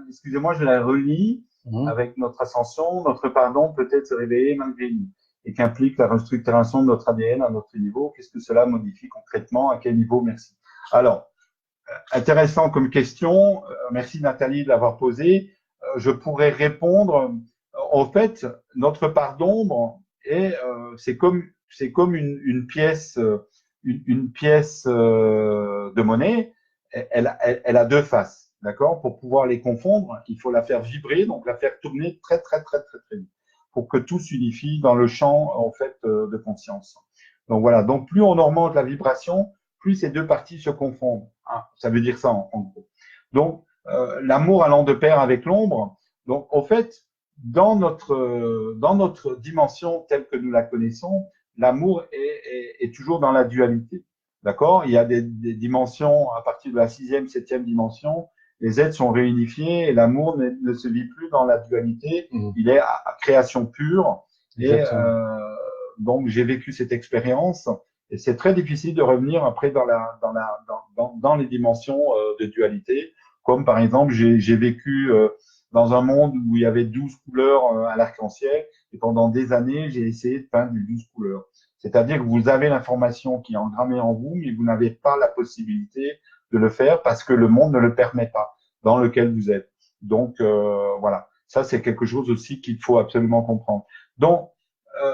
excusez-moi, je la relis Mhm. avec notre ascension, notre pardon peut-être se réveiller malgré nous et qu'implique la restructuration de notre ADN à notre niveau. Qu'est-ce que cela modifie concrètement? À quel niveau? Merci. Alors, intéressant comme question. Merci Nathalie de l'avoir posée. Je pourrais répondre. En fait, notre part d'ombre c'est comme une pièce une pièce de monnaie. Elle a deux faces, d'accord. Pour pouvoir les confondre, il faut la faire vibrer, donc la faire tourner très très très très très vite, pour que tout s'unifie dans le champ en fait de conscience. Donc voilà. Donc plus on augmente la vibration, plus ces deux parties se confondent. Ah, ça veut dire ça en gros. Donc, l'amour allant de pair avec l'ombre. Donc, au fait, dans notre dimension telle que nous la connaissons, l'amour est toujours dans la dualité. D'accord. Il y a des dimensions à partir de la sixième, septième dimension. Les êtres sont réunifiés et l'amour ne se vit plus dans la dualité. Mhm. Il est à création pure. Et Exactement. donc, j'ai vécu cette expérience. Et c'est très difficile de revenir après dans les dimensions de dualité. Comme par exemple, j'ai vécu dans un monde où il y avait 12 couleurs à l'arc-en-ciel. Et pendant des années, j'ai essayé de peindre les 12 couleurs. C'est-à-dire que vous avez l'information qui est engrammée en vous, mais vous n'avez pas la possibilité de le faire parce que le monde ne le permet pas dans lequel vous êtes. Donc, voilà. Ça, c'est quelque chose aussi qu'il faut absolument comprendre. Donc,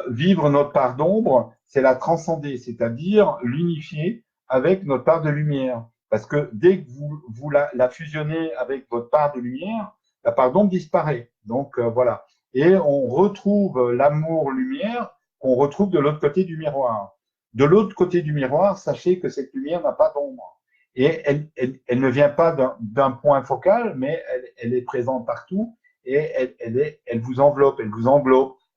vivre notre part d'ombre, c'est la transcender, c'est-à-dire l'unifier avec notre part de lumière. Parce que dès que vous la fusionnez avec votre part de lumière, la part d'ombre disparaît. Donc voilà. Et on retrouve l'amour-lumière qu'on retrouve de l'autre côté du miroir. De l'autre côté du miroir, sachez que cette lumière n'a pas d'ombre. Et elle ne vient pas d'un point focal, mais elle est présente partout et elle vous enveloppe,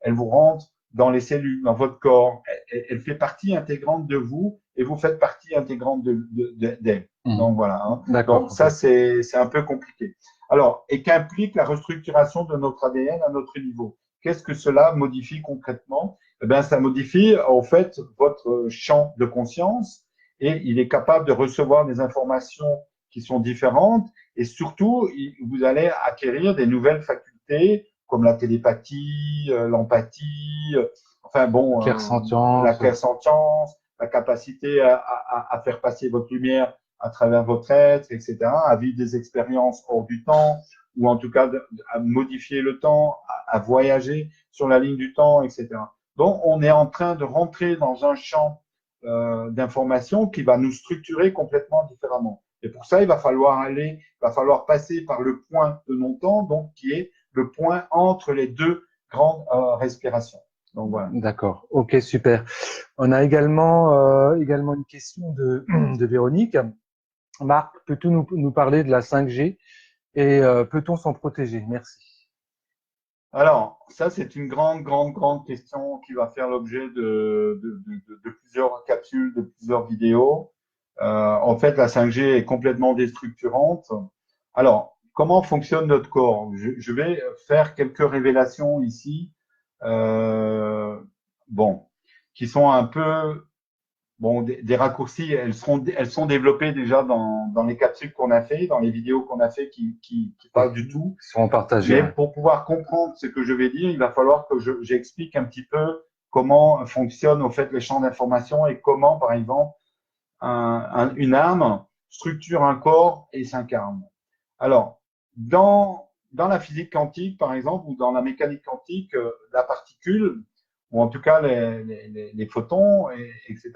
elle vous rentre dans les cellules, dans votre corps. Elle fait partie intégrante de vous et vous faites partie intégrante d'elle. Mhm. Donc voilà. Hein. D'accord. Donc Ok. ça, c'est un peu compliqué. Alors, et qu'implique la restructuration de notre ADN à notre niveau? Qu'est-ce que cela modifie concrètement? Eh bien, ça modifie en fait votre champ de conscience et il est capable de recevoir des informations qui sont différentes et surtout, vous allez acquérir des nouvelles facultés comme la télépathie, l'empathie, enfin bon, la Clairsentience. clairsentience, la capacité à faire passer votre lumière à travers votre être, etc., à vivre des expériences hors du temps, ou en tout cas à modifier le temps, à voyager sur la ligne du temps, etc. Donc, on est en train de rentrer dans un champ d'informations qui va nous structurer complètement différemment. Et pour ça, il va falloir passer par le point de non-temps, donc qui est le point entre les deux grandes respirations. Donc voilà. D'accord. Ok, super. On a également une question de Véronique. Marc, peux-tu nous parler de la 5G et peut-on s'en protéger? Merci. Alors, ça, c'est une grande question qui va faire l'objet de plusieurs capsules, de plusieurs vidéos. En fait, la 5G est complètement déstructurante. Alors, comment fonctionne notre corps? Je vais faire quelques révélations ici, euh, bon, qui sont un peu bon, des raccourcis, elles sont développées déjà dans les capsules qu'on a fait, dans les vidéos qu'on a fait qui Oui, parlent du tout. seront partagés. Mais Ouais. pour pouvoir comprendre ce que je vais dire, il va falloir que j'explique un petit peu comment fonctionnent au fait les champs d'information et comment, par exemple, une âme structure un corps et s'incarne. Alors, dans la physique quantique, par exemple, ou dans la mécanique quantique, la particule, ou en tout cas les photons, etc.,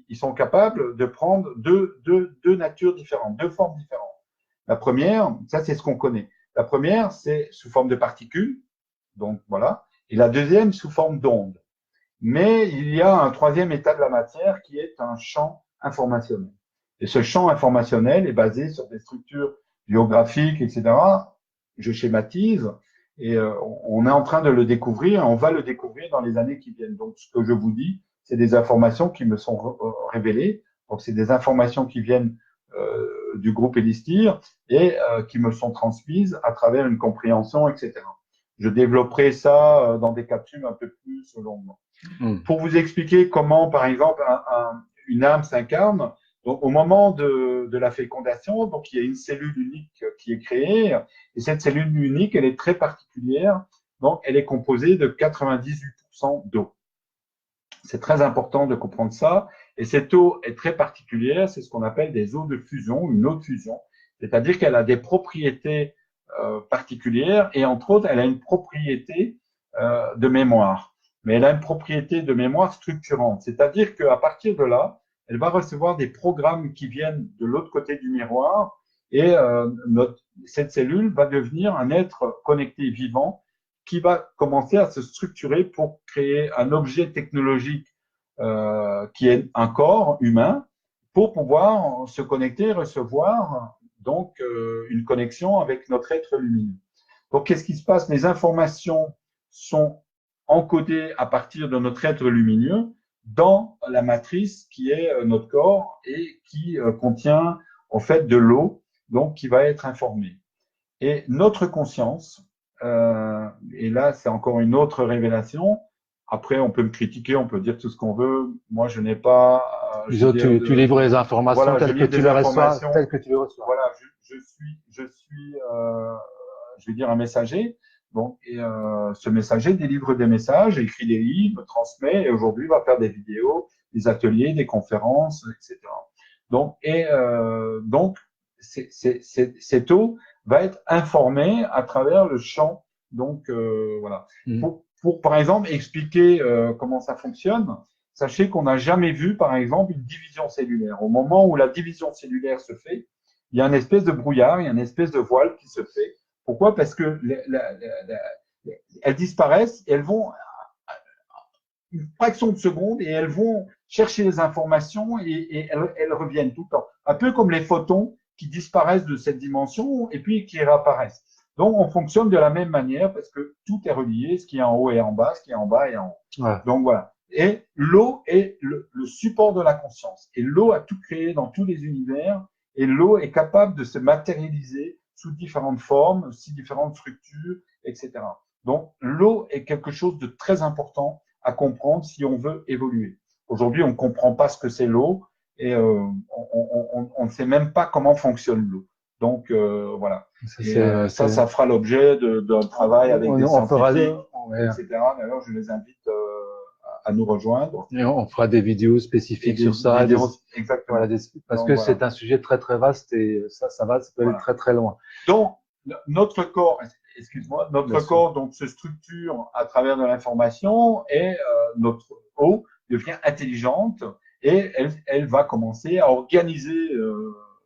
ils sont capables de prendre deux natures différentes, deux formes différentes. La première, ça c'est ce qu'on connaît. La première, c'est sous forme de particules, donc voilà, et la deuxième sous forme d'ondes. Mais il y a un troisième état de la matière qui est un champ informationnel. Et ce champ informationnel est basé sur des structures biographiques, etc. Je schématise et on est en train de le découvrir et on va le découvrir dans les années qui viennent. Donc, ce que je vous dis, c'est des informations qui me sont révélées. Donc, c'est des informations qui viennent du groupe Elistir et qui me sont transmises à travers une compréhension, etc. je développerai ça dans des capsules un peu plus longuement. Pour vous expliquer comment, par exemple, une âme s'incarne, donc au moment de la fécondation, donc il y a une cellule unique qui est créée, et cette cellule unique, elle est très particulière, donc elle est composée de 98% d'eau. C'est très important de comprendre ça, et cette eau est très particulière, c'est ce qu'on appelle des eaux de fusion, une eau de fusion, c'est-à-dire qu'elle a des propriétés particulières, et entre autres, elle a une propriété de mémoire. Mais elle a une propriété de mémoire structurante, c'est-à-dire qu'à partir de là, elle va recevoir des programmes qui viennent de l'autre côté du miroir et cette cellule va devenir un être connecté vivant qui va commencer à se structurer pour créer un objet technologique qui est un corps humain pour pouvoir se connecter et recevoir donc une connexion avec notre être lumineux. Donc, qu'est-ce qui se passe? Les informations sont encodées à partir de notre être lumineux dans la matrice qui est notre corps et qui contient en fait de l'eau, donc qui va être informée. Et notre conscience, et là c'est encore une autre révélation. Après, on peut me critiquer, on peut dire tout ce qu'on veut. Moi, je n'ai pas. Tu livres les informations voilà, telles que tu les reçois, telles que tu les reçois. Voilà, je vais dire un messager. Bon, et ce messager délivre des messages, écrit des livres, transmet, et aujourd'hui va faire des vidéos, des ateliers, des conférences, etc. Donc, cette eau va être informée à travers le champ. Donc, voilà. Pour, par exemple, expliquer comment ça fonctionne, sachez qu'on n'a jamais vu, par exemple, une division cellulaire. Au moment où la division cellulaire se fait, il y a une espèce de brouillard, il y a une espèce de voile qui se fait. Pourquoi? Parce que elles disparaissent et elles vont une fraction de seconde et elles vont chercher les informations et elles reviennent tout le temps. Un peu comme les photons qui disparaissent de cette dimension et puis qui réapparaissent. Donc, on fonctionne de la même manière parce que tout est relié, ce qui est en haut est en bas, ce qui est en bas est en haut. Ouais. Donc, voilà. Et l'eau est le support de la conscience. Et l'eau a tout créé dans tous les univers et l'eau est capable de se matérialiser sous différentes formes, sous différentes structures, etc. Donc, l'eau est quelque chose de très important à comprendre si on veut évoluer. Aujourd'hui, on ne comprend pas ce que c'est l'eau et on ne sait même pas comment fonctionne l'eau. Donc, voilà. Ça fera l'objet d'un travail avec des scientifiques, etc. D'ailleurs, je les invite à nous rejoindre. Et on fera des vidéos spécifiques sur ça. Exactement. Voilà, parce que c'est un sujet très, très vaste et ça peut aller très, très loin. Donc, notre corps, excuse-moi, notre corps donc se structure à travers de l'information et notre eau devient intelligente et elle va commencer à organiser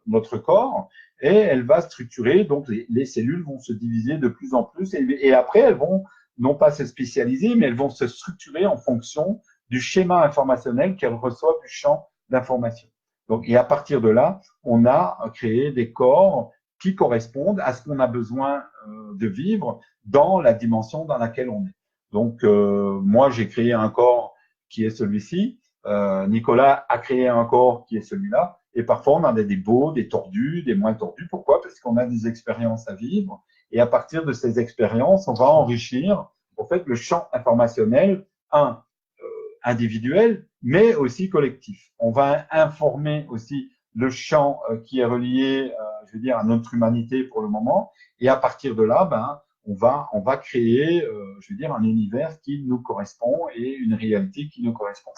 notre corps et elle va structurer, donc les cellules vont se diviser de plus en plus et après elles vont non pas se spécialiser, mais elles vont se structurer en fonction du schéma informationnel qu'elles reçoivent du champ d'information. Donc, et à partir de là, on a créé des corps qui correspondent à ce qu'on a besoin de vivre dans la dimension dans laquelle on est. Donc, moi, j'ai créé un corps qui est celui-ci. Nicolas a créé un corps qui est celui-là. Et parfois, on a des beaux, des tordus, des moins tordus. Pourquoi? Parce qu'on a des expériences à vivre. Et à partir de ces expériences, on va enrichir, en fait, le champ informationnel, individuel, mais aussi collectif. On va informer aussi le champ qui est relié, je veux dire, à notre humanité pour le moment. Et à partir de là, on va créer, je veux dire, un univers qui nous correspond et une réalité qui nous correspond.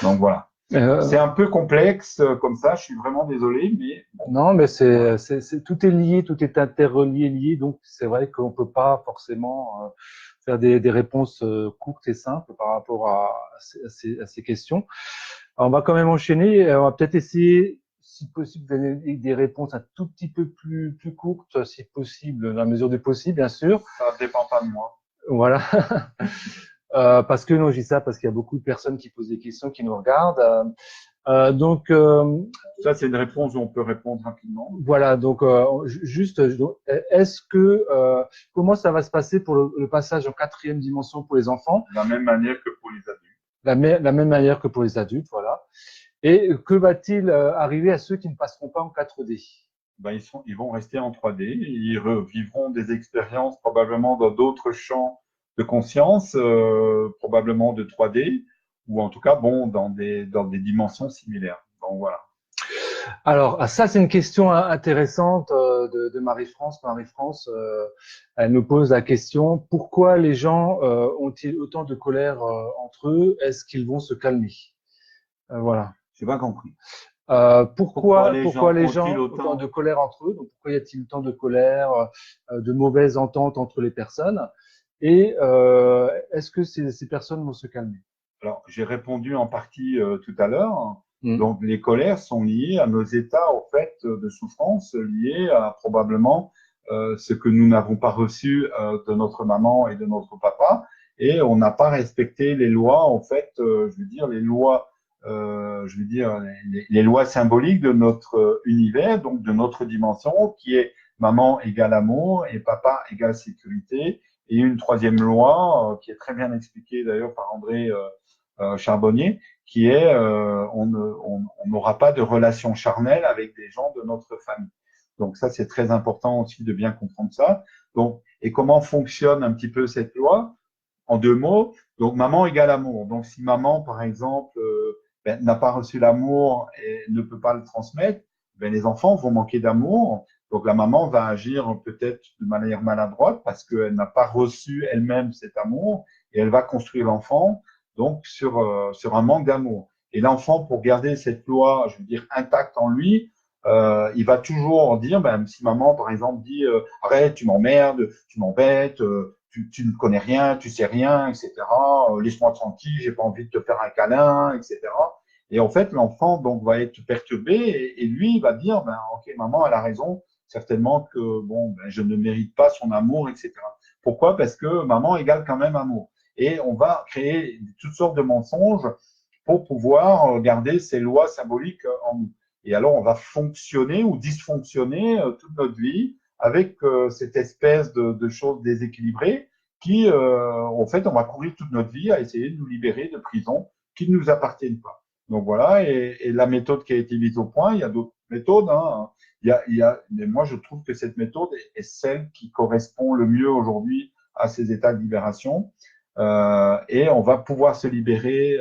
Donc voilà. C'est un peu complexe comme ça. Je suis vraiment désolé, mais bon. Non, mais tout est lié, tout est interrelié, lié. Donc c'est vrai qu'on peut pas forcément faire des réponses courtes et simples par rapport à ces questions. Alors, on va quand même enchaîner. On va peut-être essayer, si possible, de donner des réponses un tout petit peu plus courtes, si possible, dans la mesure du possible, bien sûr. Ça ne dépend pas de moi. Voilà. Parce que non, je dis ça parce qu'il y a beaucoup de personnes qui posent des questions, qui nous regardent. Donc, ça, c'est une réponse où on peut répondre rapidement. Voilà. Donc, juste, est-ce que comment ça va se passer pour le passage en 4e dimension pour les enfants? De la même manière que pour les adultes. La même manière que pour les adultes, voilà. Et que va-t-il arriver à ceux qui ne passeront pas en 4D? Ils vont rester en 3D. Ils revivront des expériences probablement dans d'autres champs de conscience, probablement de 3D, ou en tout cas, bon, dans des dimensions similaires. Donc voilà. Alors, ça, c'est une question intéressante de Marie-France. Marie-France, elle nous pose la question, pourquoi les gens ont-ils autant de colère entre eux? Est-ce qu'ils vont se calmer? Voilà. J'ai pas compris. Pourquoi les ont-ils gens ont autant de autant? colère entre eux? Donc, pourquoi y a-t-il autant de colère, de mauvaises ententes entre les personnes? Et est-ce que ces personnes vont se calmer? Alors, j'ai répondu en partie tout à l'heure. Mm. Donc, les colères sont liées à nos états, en fait, de souffrance, liés à probablement ce que nous n'avons pas reçu de notre maman et de notre papa. Et on n'a pas respecté les lois, en fait, je veux dire, les lois, je veux dire, les lois symboliques de notre univers, donc de notre dimension, qui est maman égale amour et papa égale sécurité. Et une troisième loi, qui est très bien expliquée d'ailleurs par André Charbonnier, qui est on n'aura pas de relation charnelle avec des gens de notre famille. Donc ça, c'est très important aussi de bien comprendre ça. Donc, et comment fonctionne un petit peu cette loi? En deux mots, donc maman égale amour. Donc si maman, par exemple, n'a pas reçu l'amour et ne peut pas le transmettre, les enfants vont manquer d'amour. Donc la maman va agir peut-être de manière maladroite parce qu'elle n'a pas reçu elle-même cet amour et elle va construire l'enfant donc sur un manque d'amour. Et l'enfant, pour garder cette loi, je veux dire, intacte en lui, il va toujours dire, ben, si maman, par exemple, dit arrête, tu m'emmerdes, tu m'embêtes, tu ne connais rien, tu sais rien, etc. Laisse-moi tranquille, j'ai pas envie de te faire un câlin, etc. Et en fait, l'enfant donc va être perturbé et lui il va dire, ben ok, maman elle a raison, certainement que bon, ben, je ne mérite pas son amour, etc. Pourquoi? Parce que maman égale quand même amour. Et on va créer toutes sortes de mensonges pour pouvoir garder ces lois symboliques en nous. Et alors, on va fonctionner ou dysfonctionner toute notre vie avec cette espèce de choses déséquilibrées qui, en fait, on va courir toute notre vie à essayer de nous libérer de prisons qui ne nous appartiennent pas. Donc voilà, et la méthode qui a été mise au point, il y a d'autres méthodes. Hein. Mais moi, je trouve que cette méthode est celle qui correspond le mieux aujourd'hui à ces états de libération. Et on va pouvoir se libérer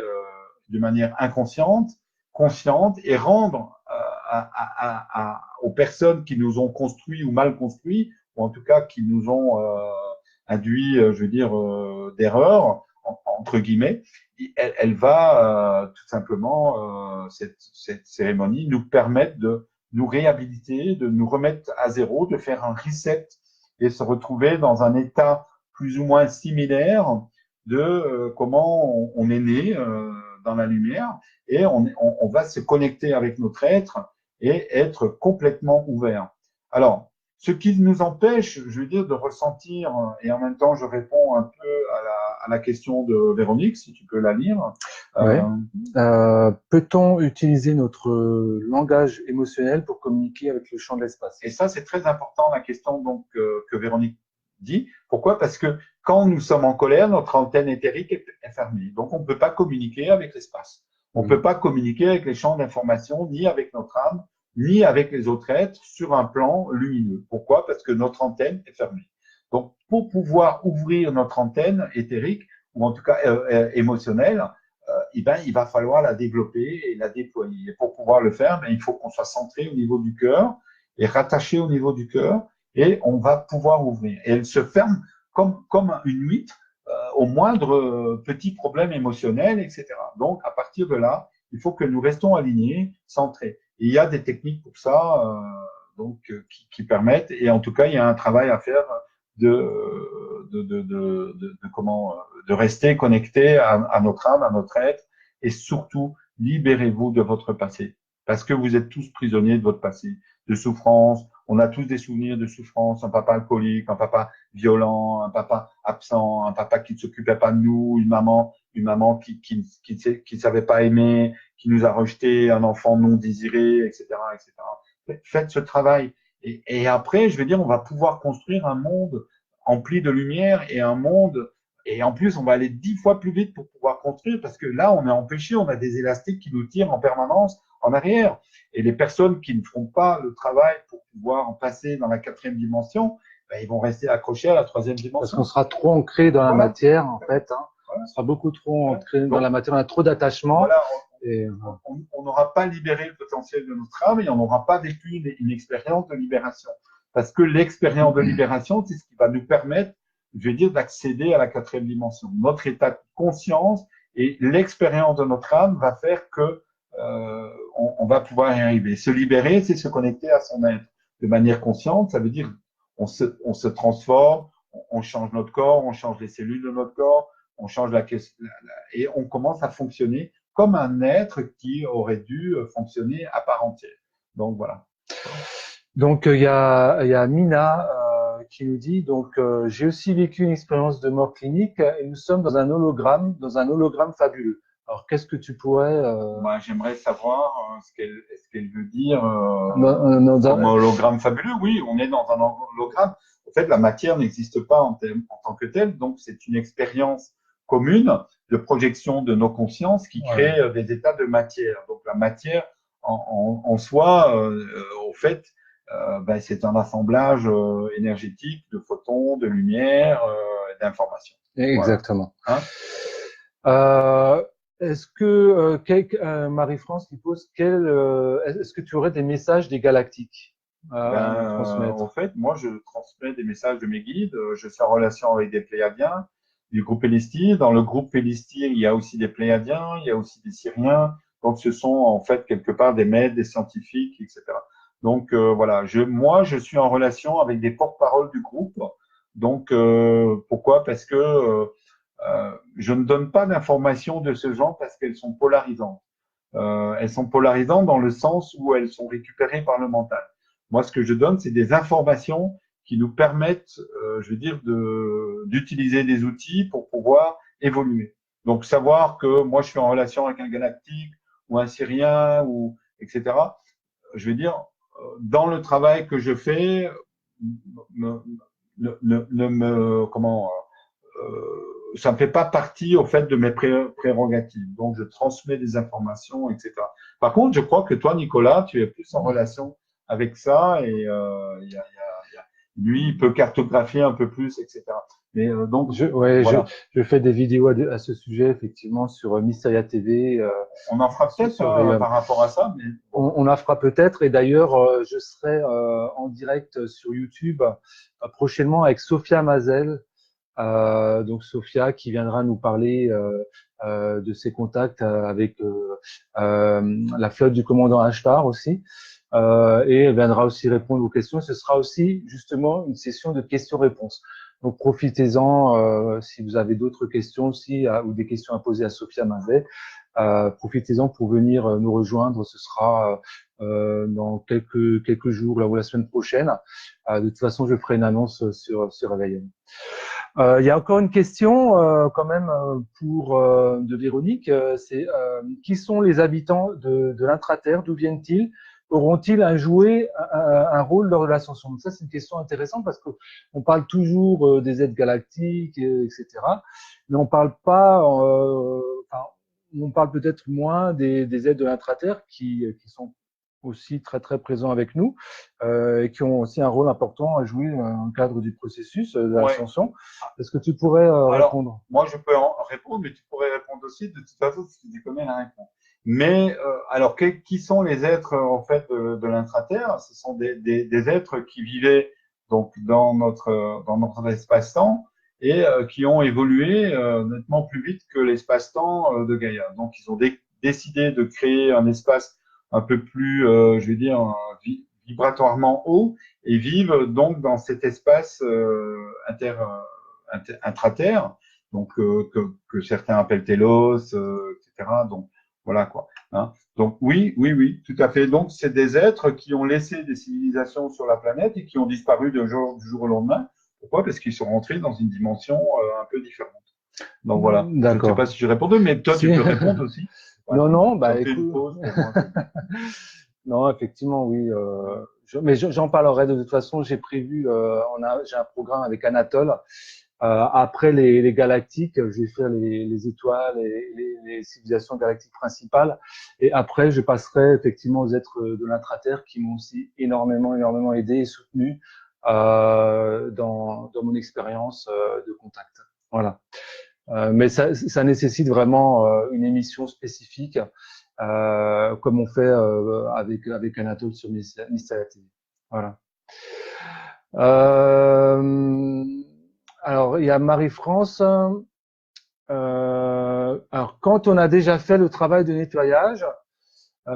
de manière inconsciente, consciente et rendre aux personnes qui nous ont construit ou mal construit, ou en tout cas qui nous ont induit, je veux dire, d'erreurs, entre guillemets, elle va tout simplement, cette cérémonie, nous permettre de nous réhabiliter, de nous remettre à zéro, de faire un reset et se retrouver dans un état plus ou moins similaire de comment on est né dans la lumière et on va se connecter avec notre être et être complètement ouvert. Alors, ce qui nous empêche, je veux dire, de ressentir, et en même temps, je réponds un peu à la question de Véronique, si tu peux la lire. Ouais. Peut-on utiliser notre langage émotionnel pour communiquer avec le champ de l'espace? Et ça, c'est très important, la question donc que Véronique dit. Pourquoi? Parce que quand nous sommes en colère, notre antenne éthérique est fermée. Donc, on ne peut pas communiquer avec l'espace. On ne peut pas communiquer avec les champs d'information, ni avec notre âme, ni avec les autres êtres sur un plan lumineux. Pourquoi? Parce que notre antenne est fermée. Donc, pour pouvoir ouvrir notre antenne éthérique, ou en tout cas émotionnelle, il va falloir la développer et la déployer. Et pour pouvoir le faire, il faut qu'on soit centré au niveau du cœur et rattaché au niveau du cœur, et on va pouvoir ouvrir. Et elle se ferme comme une huître au moindre petit problème émotionnel, etc. Donc, à partir de là, il faut que nous restons alignés, centrés. Et il y a des techniques pour ça, qui permettent, et en tout cas, il y a un travail à faire de rester connecté à notre âme, à notre être, et surtout, libérez-vous de votre passé. Parce que vous êtes tous prisonniers de votre passé, de souffrance. On a tous des souvenirs de souffrance, un papa alcoolique, un papa violent, un papa absent, un papa qui ne s'occupait pas de nous, une maman qui savait pas aimer, qui nous a rejeté, un enfant non désiré, etc., etc. Faites ce travail. Et après, je vais dire, on va pouvoir construire un monde empli de lumière et un monde, et en plus, on va aller 10 fois plus vite pour pouvoir construire parce que là, on est empêché, on a des élastiques qui nous tirent en permanence en arrière. Et les personnes qui ne feront pas le travail pour pouvoir passer dans la quatrième dimension, ben, ils vont rester accrochés à la troisième Parce dimension. qu'on sera trop ancré dans la Voilà. matière, en fait. Hein. Voilà. On sera beaucoup trop Voilà. ancré dans Donc, la matière. On a trop d'attachement. voilà, Et, on n'aura pas libéré le potentiel de notre âme et on n'aura pas vécu une expérience de libération. Parce que l'expérience de libération, c'est ce qui va nous permettre, je vais dire, d'accéder à la quatrième dimension. Notre état de conscience et l'expérience de notre âme va faire que on va pouvoir y arriver. Se libérer, c'est se connecter à son être de manière consciente. Ça veut dire on se transforme, on change notre corps, on change les cellules de notre corps, on change et on commence à fonctionner comme un être qui aurait dû fonctionner à part entière. Donc voilà. donc il y a Mina qui nous dit donc j'ai aussi vécu une expérience de mort clinique et nous sommes dans un hologramme fabuleux. Alors qu'est-ce que tu pourrais Moi, j'aimerais savoir ce qu'elle veut dire dans comme hologramme fabuleux. Oui, on est dans un hologramme. En fait, la matière n'existe pas en tant que telle, donc c'est une expérience commune de projection de nos consciences qui crée des états de matière. Donc la matière en soi, au fait, ben, c'est un assemblage énergétique de photons, de lumière, d'informations. Exactement. Voilà. Hein? Est-ce que Marie-France qui pose est-ce que tu aurais des messages des galactiques à nous transmettre? En fait, moi, je transmets des messages de mes guides. Je suis en relation avec des Pléiadiens du groupe Pélistir. Dans le groupe Pélistir, il y a aussi des Pléiadiens, il y a aussi des Syriens. Donc, ce sont en fait quelque part des maîtres, des scientifiques, etc. Donc, voilà. Moi, je suis en relation avec des porte-paroles du groupe. Donc, pourquoi? Parce que je ne donne pas d'informations de ce genre parce qu'elles sont polarisantes. Elles sont polarisantes dans le sens où elles sont récupérées par le mental. Moi, ce que je donne, c'est des informations qui nous permettent, je veux dire, d'utiliser des outils pour pouvoir évoluer. Donc, savoir que moi, je suis en relation avec un galactique ou un Syrien ou etc. Je veux dire, dans le travail que je fais, ne me comment ça ne fait pas partie au fait de mes prérogatives. Donc, je transmets des informations, etc. Par contre, je crois que toi, Nicolas, tu es plus en relation avec ça et lui, il peut cartographier un peu plus, etc. Mais donc, voilà. Je fais des vidéos à ce sujet, effectivement, sur Mysteria TV. On en fera peut-être par rapport à ça. Mais bon. On en fera peut-être. Et d'ailleurs, je serai en direct sur YouTube prochainement avec Sophia Mazel. Donc Sophia qui viendra nous parler de ses contacts avec la flotte du commandant Ashtar aussi. Et elle viendra aussi répondre aux questions. Ce sera aussi justement une session de questions-réponses. Donc profitez-en si vous avez d'autres questions aussi ou des questions à poser à Sophia Mazet. Profitez-en pour venir nous rejoindre. Ce sera dans quelques jours là ou la semaine prochaine. De toute façon, je ferai une annonce sur Réveillon. Il y a encore une question quand même de Véronique. C'est qui sont les habitants de l'intraterre? D'où viennent-ils? Auront-ils un rôle lors de l'ascension? Donc ça, c'est une question intéressante parce qu'on parle toujours des êtres galactiques, etc. Mais on parle pas, enfin, on parle peut-être moins des êtres de l'intraterre qui sont aussi très très présents avec nous et qui ont aussi un rôle important à jouer dans le cadre du processus de l'ascension. Est-ce que tu pourrais répondre? Moi, je peux en répondre, mais tu pourrais répondre aussi de toute façon si tu connais la réponse. Mais alors, qui sont les êtres en fait de l'intraterre? Ce sont des êtres qui vivaient donc dans notre espace-temps et qui ont évolué nettement plus vite que l'espace-temps de Gaïa. Donc, ils ont décidé de créer un espace un peu plus, je vais dire, vibratoirement haut et vivent donc dans cet espace intraterre, donc que certains appellent Télos, etc. Donc voilà quoi. Hein. Donc oui, tout à fait. Donc c'est des êtres qui ont laissé des civilisations sur la planète et qui ont disparu du jour au lendemain. Pourquoi? Parce qu'ils sont rentrés dans une dimension un peu différente. Donc voilà. Je ne sais pas si je réponds, mais toi tu peux répondre aussi. Voilà. Non, bah écoute. Non, effectivement, oui. Mais j'en parlerai de toute façon. J'ai prévu, j'ai un programme avec Anatole. Après les galactiques, je vais faire les étoiles et les civilisations galactiques principales. Et après, je passerai effectivement aux êtres de l'intraterre qui m'ont aussi énormément aidé et soutenu dans mon expérience de contact. Voilà. Mais ça nécessite vraiment une émission spécifique, comme on fait avec Anatole sur Mystère TV. Voilà. Alors, il y a Marie-France. Alors, quand on a déjà fait le travail de nettoyage,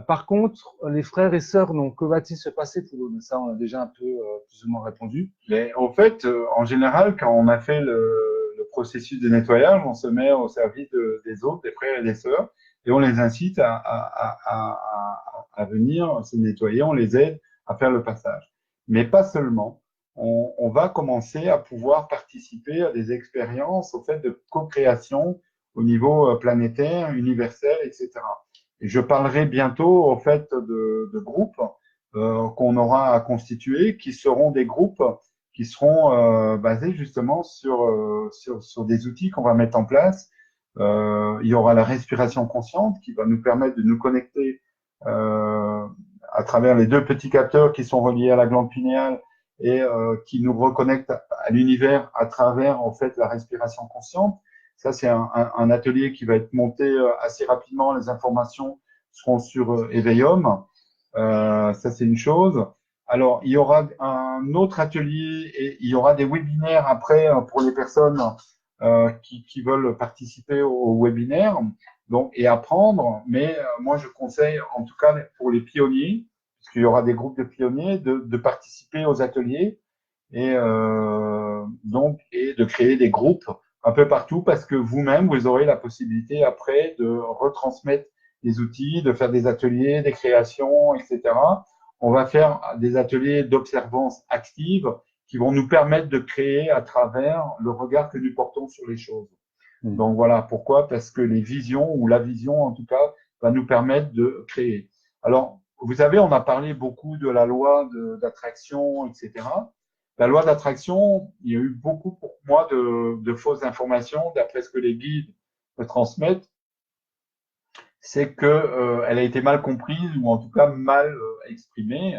par contre, les frères et sœurs n'ont que va-t-il se passer pour eux? Ça, on a déjà un peu plus ou moins répondu. Mais au fait, en général, quand on a fait le processus de nettoyage, on se met au service des autres, des frères et des sœurs, et on les incite à venir se nettoyer, on les aide à faire le passage. Mais pas seulement. On va commencer à pouvoir participer à des expériences au fait de co-création au niveau planétaire, universel, etc. Et je parlerai bientôt au fait de groupes qu'on aura à constituer, qui seront des groupes qui seront basés justement sur des outils qu'on va mettre en place. Il y aura la respiration consciente qui va nous permettre de nous connecter à travers les deux petits capteurs qui sont reliés à la glande pinéale et qui nous reconnectent à l'univers à travers en fait la respiration consciente. Ça, c'est un atelier qui va être monté assez rapidement. Les informations seront sur Éveillum. Ça, c'est une chose. Alors, il y aura un autre atelier et il y aura des webinaires après pour les personnes qui veulent participer au webinaire donc, et apprendre. Mais moi, je conseille, en tout cas pour les pionniers, parce qu'il y aura des groupes de pionniers, de participer aux ateliers et donc et de créer des groupes un peu partout parce que vous-même, vous aurez la possibilité après de retransmettre des outils, de faire des ateliers, des créations, etc. On va faire des ateliers d'observance active qui vont nous permettre de créer à travers le regard que nous portons sur les choses. Donc voilà, pourquoi? Parce que les visions, ou la vision en tout cas, va nous permettre de créer. Alors, vous savez, on a parlé beaucoup de la loi d'attraction, etc. La loi d'attraction, il y a eu beaucoup pour moi de fausses informations, d'après ce que les guides me transmettent. C'est que elle a été mal comprise ou en tout cas mal exprimée.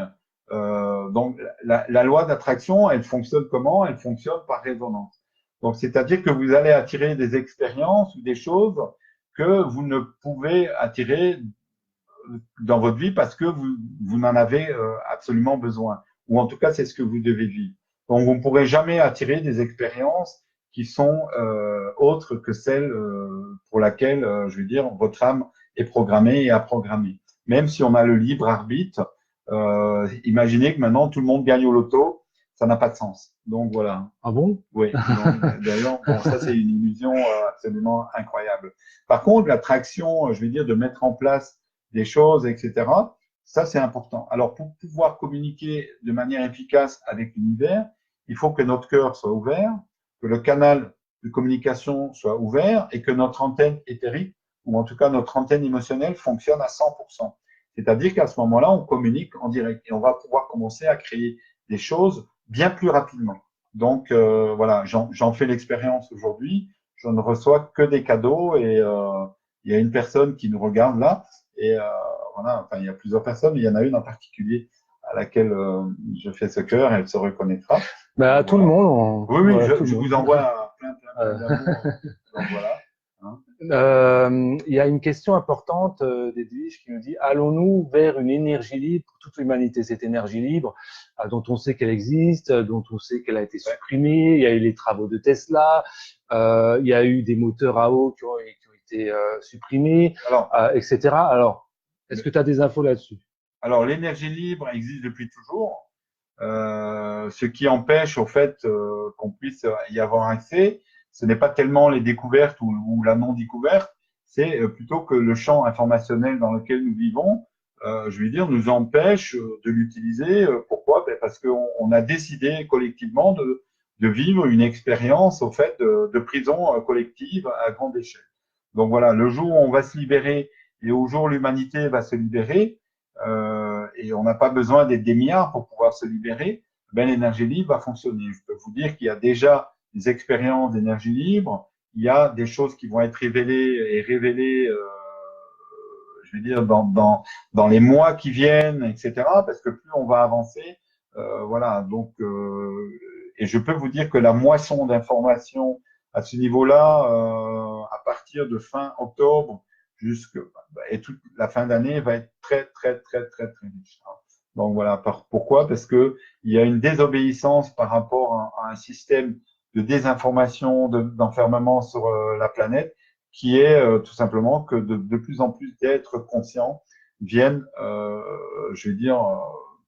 Donc la loi d'attraction, elle fonctionne comment? Elle fonctionne par résonance. Donc c'est-à-dire que vous allez attirer des expériences ou des choses que vous ne pouvez attirer dans votre vie parce que vous n'en avez absolument besoin. Ou en tout cas, c'est ce que vous devez vivre. Donc vous ne pourrez jamais attirer des expériences qui sont autres que celles pour laquelle, je veux dire, votre âme est programmée et à programmer. Même si on a le libre arbitre, imaginez que maintenant tout le monde gagne au loto, ça n'a pas de sens. Donc voilà. Ah bon? Oui. D'ailleurs, bon, ça c'est une illusion absolument incroyable. Par contre, l'attraction, je veux dire, de mettre en place des choses, etc. Ça c'est important. Alors pour pouvoir communiquer de manière efficace avec l'univers, il faut que notre cœur soit ouvert, que le canal de communication soit ouvert et que notre antenne éthérique, ou en tout cas notre antenne émotionnelle, fonctionne à 100%. C'est-à-dire qu'à ce moment-là, on communique en direct et on va pouvoir commencer à créer des choses bien plus rapidement. Donc voilà, j'en fais l'expérience aujourd'hui. Je ne reçois que des cadeaux et il y a une personne qui nous regarde là et voilà, enfin il y a plusieurs personnes, mais il y en a une en particulier à laquelle je fais ce cœur, elle se reconnaîtra. Bah, à tout le monde. Oui, Voilà, je vous envoie plein d'amour. Donc voilà. Hein. Il y a une question importante d'Edwige qui nous dit allons-nous vers une énergie libre pour toute l'humanité? Cette énergie libre dont on sait qu'elle existe, dont on sait qu'elle a été supprimée, il y a eu les travaux de Tesla, il y a eu des moteurs à eau qui ont été supprimés, etc. Alors, est-ce que tu as des infos là-dessus? Alors, l'énergie libre existe depuis toujours. Ce qui empêche au fait qu'on puisse y avoir accès, ce n'est pas tellement les découvertes ou la non-découverte, c'est plutôt que le champ informationnel dans lequel nous vivons, je veux dire, nous empêche de l'utiliser. Pourquoi? Parce qu'on a décidé collectivement de vivre une expérience au fait de prison collective à grande échelle. Donc voilà, le jour où on va se libérer et au jour où l'humanité va se libérer, et on n'a pas besoin d'être des milliards pour pouvoir se libérer, ben l'énergie libre va fonctionner. Je peux vous dire qu'il y a déjà des expériences d'énergie libre, il y a des choses qui vont être révélées, je veux dire, dans les mois qui viennent, etc. Parce que plus on va avancer, Voilà, donc et je peux vous dire que la moisson d'informations à ce niveau-là, à partir de fin octobre jusque et toute la fin d'année va être très très très très très riche. Donc voilà, pourquoi? Parce que il y a une désobéissance par rapport à un système de désinformation, d'enfermement sur la planète, qui est tout simplement que de plus en plus d'êtres conscients viennent, je veux dire,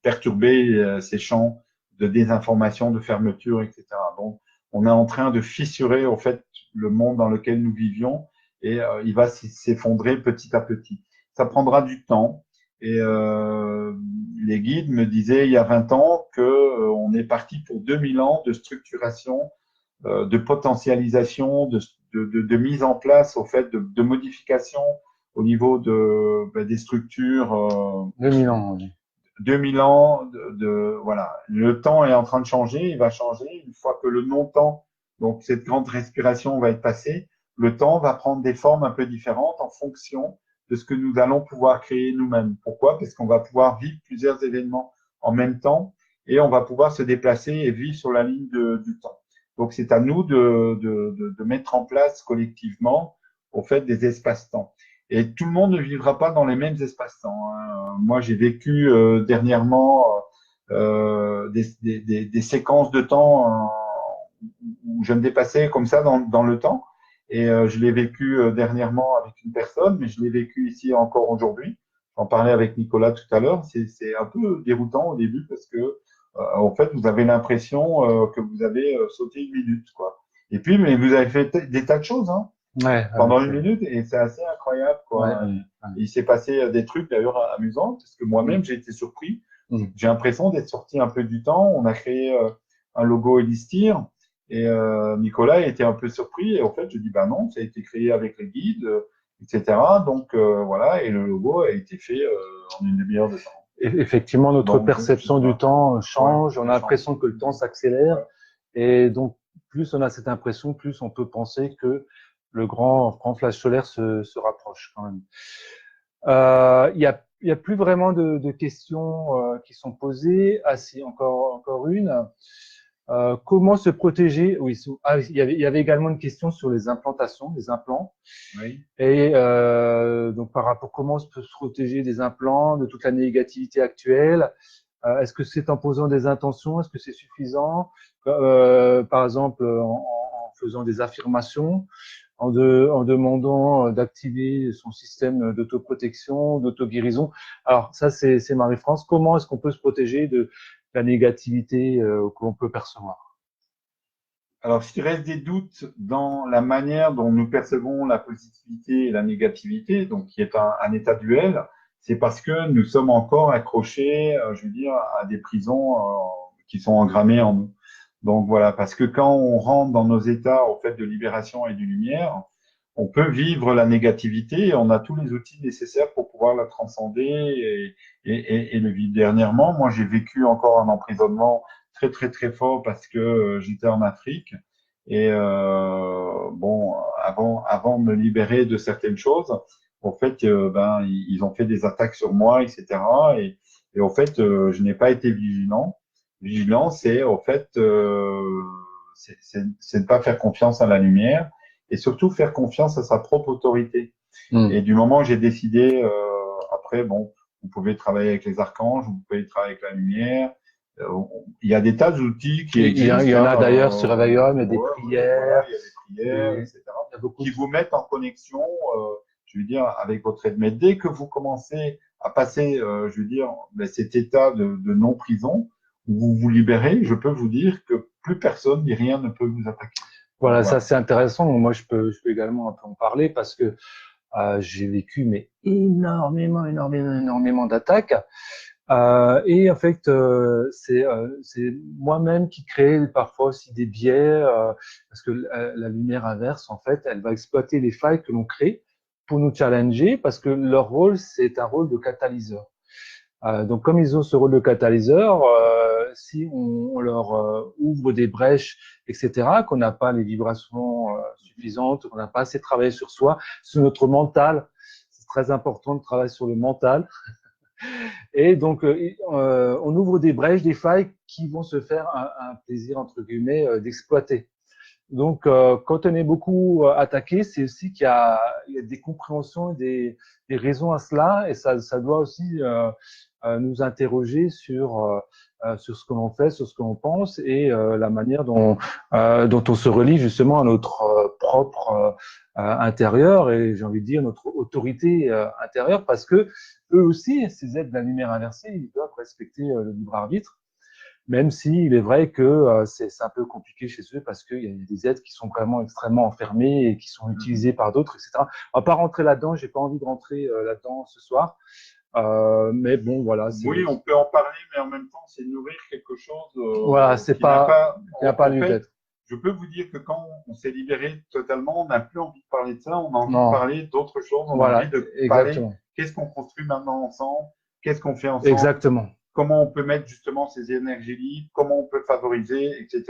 perturber ces champs de désinformation, de fermeture, etc. Donc, on est en train de fissurer, au fait, le monde dans lequel nous vivions et il va s'effondrer petit à petit. Ça prendra du temps et les guides me disaient il y a 20 ans que on est parti pour 2000 ans de structuration, de potentialisation, de mise en place, au fait, de modification au niveau des structures. 2000 ans, oui. 2000 ans voilà. Le temps est en train de changer, il va changer. Une fois que le non-temps, donc cette grande respiration va être passée, le temps va prendre des formes un peu différentes en fonction de ce que nous allons pouvoir créer nous-mêmes. Pourquoi? Parce qu'on va pouvoir vivre plusieurs événements en même temps et on va pouvoir se déplacer et vivre sur la ligne du temps. Donc c'est à nous de mettre en place collectivement, au fait, des espaces-temps. Et tout le monde ne vivra pas dans les mêmes espaces-temps, hein. Moi, j'ai vécu dernièrement des séquences de temps où je me dépassais comme ça dans le temps. Et je l'ai vécu dernièrement avec une personne, mais je l'ai vécu ici encore aujourd'hui. J'en parlais avec Nicolas tout à l'heure. C'est un peu déroutant au début parce que, en fait, vous avez l'impression que vous avez sauté une minute, quoi. Et puis, mais vous avez fait des tas de choses, hein, Ouais, pendant une minute et c'est assez incroyable, ouais, quoi. ouais. Il s'est passé des trucs d'ailleurs amusants parce que moi-même j'ai été surpris. J'ai l'impression d'être sorti un peu du temps. On a créé un logo Elistir et Nicolas était un peu surpris et en fait je dis bah non, ça a été créé avec les guides, etc. Donc voilà et le logo a été fait en une demi-heure de temps. Effectivement, notre Donc perception du temps change. ouais, On a l'impression que le temps s'accélère. Ouais. Et donc, plus on a cette impression, plus on peut penser que le grand flash solaire se rapproche quand même. Il y a plus vraiment de questions qui sont posées. Ah si, encore une. Comment se protéger? Oui, il y avait également une question sur les implantations, les implants. Oui. Et donc par rapport comment on peut se protéger des implants, de toute la négativité actuelle. Est-ce que c'est en posant des intentions? Est-ce que c'est suffisant? Par exemple, en faisant des affirmations, en demandant d'activer son système d'autoprotection, d'auto-guérison. Alors ça, c'est Marie-France. Comment est-ce qu'on peut se protéger de la négativité qu'on peut percevoir? Alors, s'il reste des doutes dans la manière dont nous percevons la positivité et la négativité, donc qui est un état duel, c'est parce que nous sommes encore accrochés, je veux dire, à des prisons qui sont engrammées en nous. Donc voilà, parce que quand on rentre dans nos états au fait de libération et de lumière, on peut vivre la négativité et on a tous les outils nécessaires pour pouvoir la transcender et le vivre. Dernièrement, moi, j'ai vécu encore un emprisonnement très très très fort parce que j'étais en Afrique et bon avant de me libérer de certaines choses en fait ben ils ont fait des attaques sur moi etc et en fait je n'ai pas été vigilant c'est en fait c'est de pas faire confiance à la lumière et surtout faire confiance à sa propre autorité et du moment où j'ai décidé après bon vous pouvez travailler avec les archanges vous pouvez travailler avec la lumière il y a des tas d'outils qui existent. Il y en a d'ailleurs sur Avayom, il y a des prières, voilà, il y a des prières, etc. il y a beaucoup qui vous mettent en connexion, je veux dire, avec votre aide. Mais dès que vous commencez à passer, je veux dire, cet état de non-prison, où vous vous libérez, je peux vous dire que plus personne ni rien ne peut vous attaquer. Voilà, ça c'est intéressant. Moi, je peux également un peu en parler parce que j'ai vécu mais énormément d'attaques. Et en fait, c'est moi-même qui crée parfois aussi des biais parce que la lumière inverse, en fait, elle va exploiter les failles que l'on crée pour nous challenger parce que leur rôle, c'est un rôle de catalyseur. Donc, comme ils ont ce rôle de catalyseur, si on leur ouvre des brèches, etc., qu'on n'a pas les vibrations suffisantes, qu'on n'a pas assez travaillé sur soi, sur notre mental, c'est très important de travailler sur le mental Et donc, on ouvre des brèches, des failles qui vont se faire un plaisir, entre guillemets, d'exploiter. Donc, quand on est beaucoup attaqué, c'est aussi il y a des compréhensions, des raisons à cela, et ça doit aussi nous interroger sur ce que l'on fait, sur ce que l'on pense, et la manière dont on se relie justement à notre propre intérieur, et j'ai envie de dire notre autorité intérieure, parce que eux aussi, ces êtres de la lumière inversée, ils doivent respecter le libre arbitre. Même s'il est vrai que c'est un peu compliqué chez eux parce qu'il y a des êtres qui sont vraiment extrêmement enfermés et qui sont utilisés par d'autres, etc. On va pas rentrer là-dedans, j'ai pas envie de rentrer là-dedans ce soir. Mais bon, voilà. Oui, on peut en parler, mais en même temps, c'est nourrir quelque chose Voilà, c'est qui n'a pas, pas. il n'y a pas En lieu fait, d'être. je peux vous dire que quand on s'est libéré totalement, on n'a plus envie de parler de ça, on a envie de Non, parler d'autre chose, on a envie voilà, de parler exactement. qu'est-ce qu'on construit maintenant ensemble, qu'est-ce qu'on fait ensemble, Exactement. comment on peut mettre justement ces énergies libres, comment on peut favoriser, etc.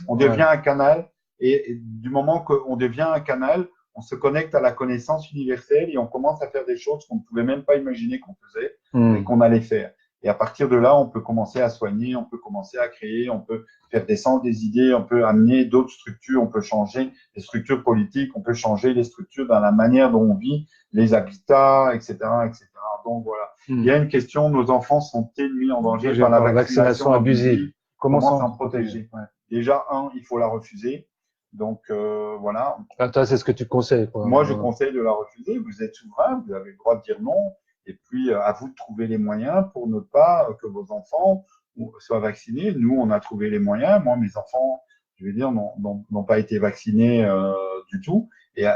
On devient Voilà. un canal et du moment qu'on devient un canal, on se connecte à la connaissance universelle et on commence à faire des choses qu'on ne pouvait même pas imaginer qu'on faisait et qu'on allait faire. Et à partir de là, on peut commencer à soigner, on peut commencer à créer, on peut faire descendre des idées, on peut amener d'autres structures, on peut changer les structures politiques, on peut changer les structures dans la manière dont on vit, les habitats, etc., etc. Donc voilà. Il y a une question, nos enfants sont-ils mis en danger par la Par la vaccination vaccination abusive. abusive? Comment Comment s'en s'en protéger? protéger? Ouais. Déjà, il faut la refuser. Donc voilà. Enfin, toi, c'est ce que tu conseilles, quoi. Moi, je conseille de la refuser. Vous êtes souverain, vous avez le droit de dire non. Et puis, à vous de trouver les moyens pour ne pas que vos enfants soient vaccinés. Nous, on a trouvé les moyens. Moi, mes enfants, je vais dire, n'ont pas été vaccinés du tout. Et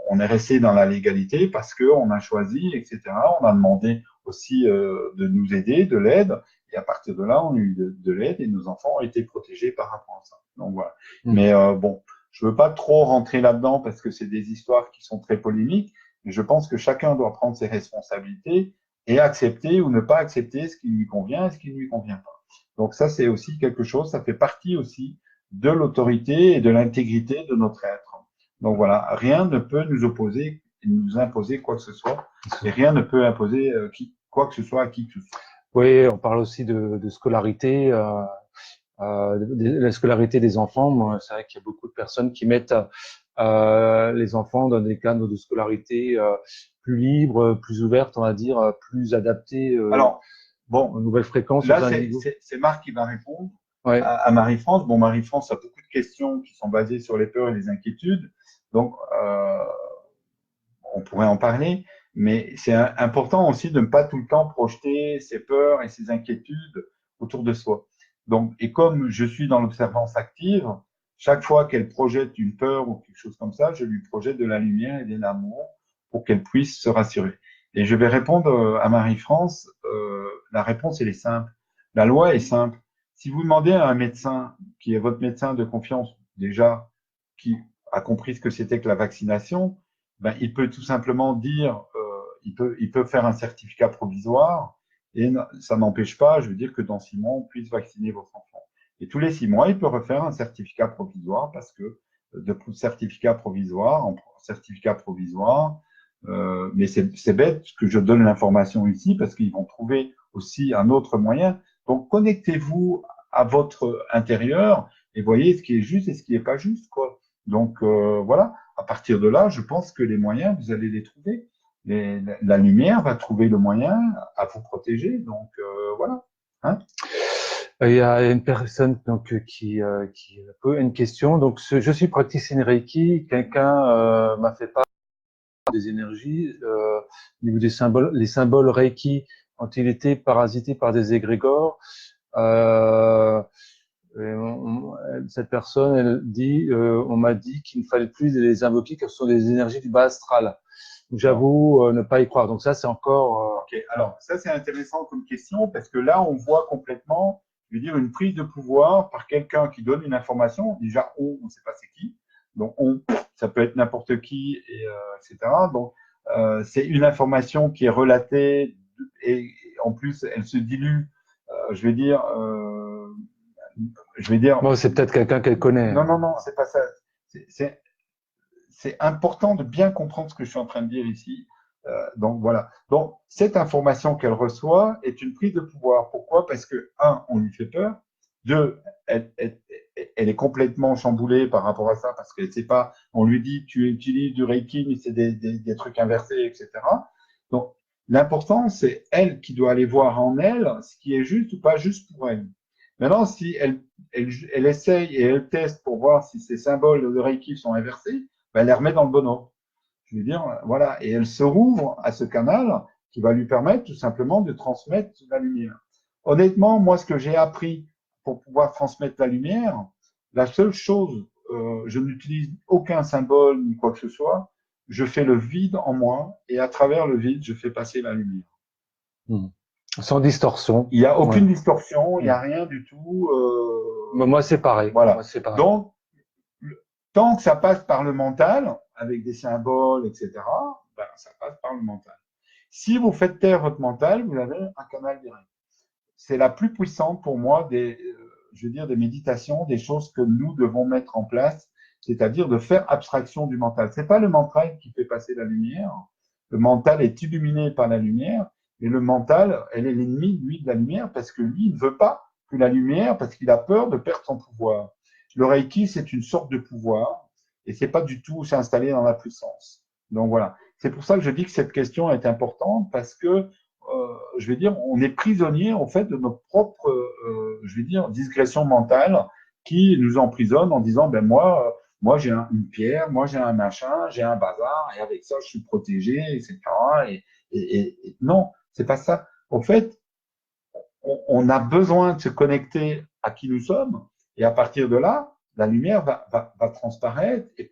on est resté dans la légalité parce qu'on a choisi, etc. On a demandé aussi de nous aider, de l'aide. Et à partir de là, on a eu de l'aide et nos enfants ont été protégés par rapport à ça. Donc voilà. Mais bon, je veux pas trop rentrer là-dedans parce que c'est des histoires qui sont très polémiques, mais je pense que chacun doit prendre ses responsabilités et accepter ou ne pas accepter ce qui lui convient et ce qui ne lui convient pas. Donc ça, c'est aussi quelque chose, ça fait partie aussi de l'autorité et de l'intégrité de notre être. Donc voilà, rien ne peut nous opposer, nous imposer quoi que ce soit, et rien ne peut imposer quoi que ce soit à qui que ce soit. Oui, on parle aussi de scolarité, de la scolarité des enfants. Moi, c'est vrai qu'il y a beaucoup de personnes qui mettent les enfants dans des cadres de scolarité plus libres, plus ouvertes, on va dire, plus adaptés Alors, bon, aux nouvelles fréquences, aux là, indigos. c'est Marc qui va répondre Ouais. à Marie-France. Bon, Marie-France a beaucoup de questions qui sont basées sur les peurs et les inquiétudes. Donc, on pourrait en parler, mais c'est important aussi de ne pas tout le temps projeter ses peurs et ses inquiétudes autour de soi. Donc, et comme je suis dans l'observance active, chaque fois qu'elle projette une peur ou quelque chose comme ça, je lui projette de la lumière et de l'amour pour qu'elle puisse se rassurer. Et je vais répondre à Marie-France, la réponse, elle est simple. La loi est simple. Si vous demandez à un médecin, qui est votre médecin de confiance, déjà, qui a compris ce que c'était que la vaccination, ben, il peut tout simplement dire, il peut faire un certificat provisoire et ça n'empêche pas, je veux dire, que dans 6 mois, on puisse vacciner votre enfant. Et tous les 6 mois, il peut refaire un certificat provisoire parce que de certificat provisoire en certificat provisoire, mais c'est bête que je donne l'information ici parce qu'ils vont trouver aussi un autre moyen. Donc, connectez-vous à votre intérieur et voyez ce qui est juste et ce qui n'est pas juste, quoi. Donc, voilà. À partir de là, je pense que les moyens, vous allez les trouver. La lumière va trouver le moyen à vous protéger. Donc, voilà. Hein. Il y a une personne donc qui pose une question. Donc, je suis praticienne Reiki. Quelqu'un m'a fait part des énergies au niveau des symboles. Les symboles Reiki ont-ils été parasités par des égrégores? Euh, Cette personne, elle dit, on m'a dit qu'il ne fallait plus les invoquer, car ce sont des énergies du bas astral. J'avoue ne pas y croire. Donc ça, c'est encore. Ok. Alors, ça, c'est intéressant comme question parce que là, on voit complètement, je veux dire, une prise de pouvoir par quelqu'un qui donne une information. Déjà, on ne sait pas c'est qui. Donc, ça peut être n'importe qui, etc. Donc, c'est une information qui est relatée et en plus, elle se dilue. Je vais dire, Bon, c'est peut-être quelqu'un qu'elle connaît. non, non, non, c'est pas ça. C'est important de bien comprendre ce que je suis en train de dire ici. Donc voilà. Donc cette information qu'elle reçoit est une prise de pouvoir. Pourquoi? Parce que un, on lui fait peur. Deux, elle est complètement chamboulée par rapport à ça parce qu'elle ne sait pas. On lui dit tu utilises du Reiki, mais c'est des trucs inversés, etc. Donc l'important c'est elle qui doit aller voir en elle ce qui est juste ou pas juste pour elle. Maintenant, si elle essaye et elle teste pour voir si ces symboles de Reiki sont inversés, ben, elle les remet dans le bon ordre. Je veux dire, voilà, et elle se rouvre à ce canal qui va lui permettre tout simplement de transmettre la lumière. Honnêtement, moi, ce que j'ai appris pour pouvoir transmettre la lumière, la seule chose, je n'utilise aucun symbole ni quoi que ce soit, je fais le vide en moi et à travers le vide, je fais passer la lumière. Hmm. Sans distorsion. Il n'y a Ouais. aucune distorsion, il n'y Hmm. a rien du tout. Moi, c'est pareil. Moi, Voilà. c'est pareil. Donc, tant que ça passe par le mental, avec des symboles, etc., ben, ça passe par le mental. Si vous faites taire votre mental, vous avez un canal direct. C'est la plus puissante pour moi je veux dire, des méditations, des choses que nous devons mettre en place, c'est-à-dire de faire abstraction du mental. C'est pas le mental qui fait passer la lumière. Le mental est illuminé par la lumière, mais le mental, elle est l'ennemi, lui, de la lumière, parce que lui, il ne veut pas que la lumière, parce qu'il a peur de perdre son pouvoir. Le Reiki, c'est une sorte de pouvoir, et c'est pas du tout s'installer dans la puissance. Donc voilà. C'est pour ça que je dis que cette question est importante, parce que je vais dire, on est prisonnier en fait de notre propre, je vais dire, digression mentale qui nous emprisonne en disant, ben moi j'ai une pierre, moi j'ai un machin, j'ai un bazar, et avec ça je suis protégé, etc. Et non, c'est pas ça. En fait, on a besoin de se connecter à qui nous sommes, et à partir de là, la lumière va transparaître et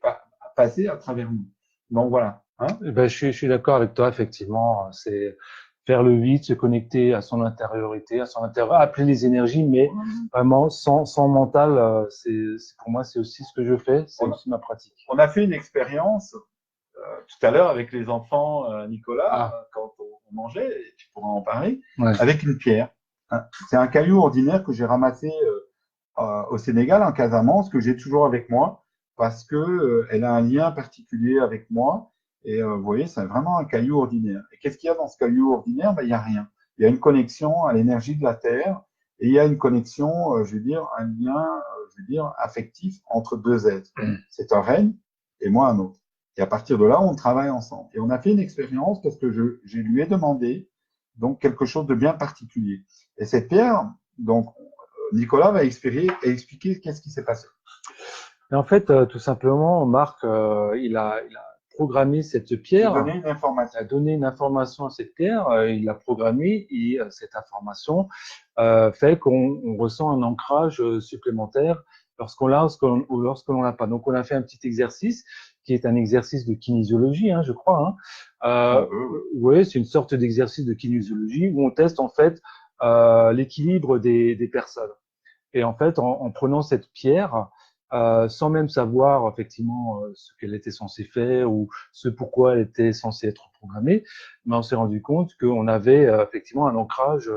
passer à travers nous. Donc voilà. Hein. Eh ben, je suis d'accord avec toi, effectivement. C'est faire le vide, se connecter à son intériorité, à son intérieur, appeler les énergies, mais vraiment sans mental, pour moi, c'est aussi ce que je fais, c'est On, aussi ma pratique. on a fait une expérience tout à l'heure avec les enfants, Nicolas, Ah, quand on mangeait, et tu pourras en parler, ouais. avec une pierre. C'est un caillou ordinaire que j'ai ramassé au Sénégal, en Casamance, que j'ai toujours avec moi, parce que elle a un lien particulier avec moi. Et vous voyez, c'est vraiment un caillou ordinaire. Et qu'est-ce qu'il y a dans ce caillou ordinaire? Ben, il n'y a rien. Il y a une connexion à l'énergie de la Terre, et il y a une connexion, je veux dire, un lien, je veux dire, affectif entre deux êtres. C'est un reine et moi un autre. Et à partir de là, on travaille ensemble. Et on a fait une expérience parce que je lui ai demandé donc quelque chose de bien particulier. Et cette pierre, donc Nicolas va expliquer qu'est-ce qui s'est passé. Et en fait, tout simplement, Marc, il a programmé cette Je vais pierre, donner une information. a donné une information à cette pierre, il l'a programmée et cette information fait qu'on ressent un ancrage supplémentaire lorsqu'on l'a ou lorsque l'on l'a pas. Donc, on a fait un petit exercice qui est un exercice de kinésiologie, hein, je crois. Hein. Un peu, oui. Oui, c'est une sorte d'exercice de kinésiologie où on teste en fait l'équilibre des personnes. Et en fait, en prenant cette pierre, sans même savoir effectivement ce qu'elle était censée faire ou ce pourquoi elle était censée être programmée, mais on s'est rendu compte qu'on avait effectivement un ancrage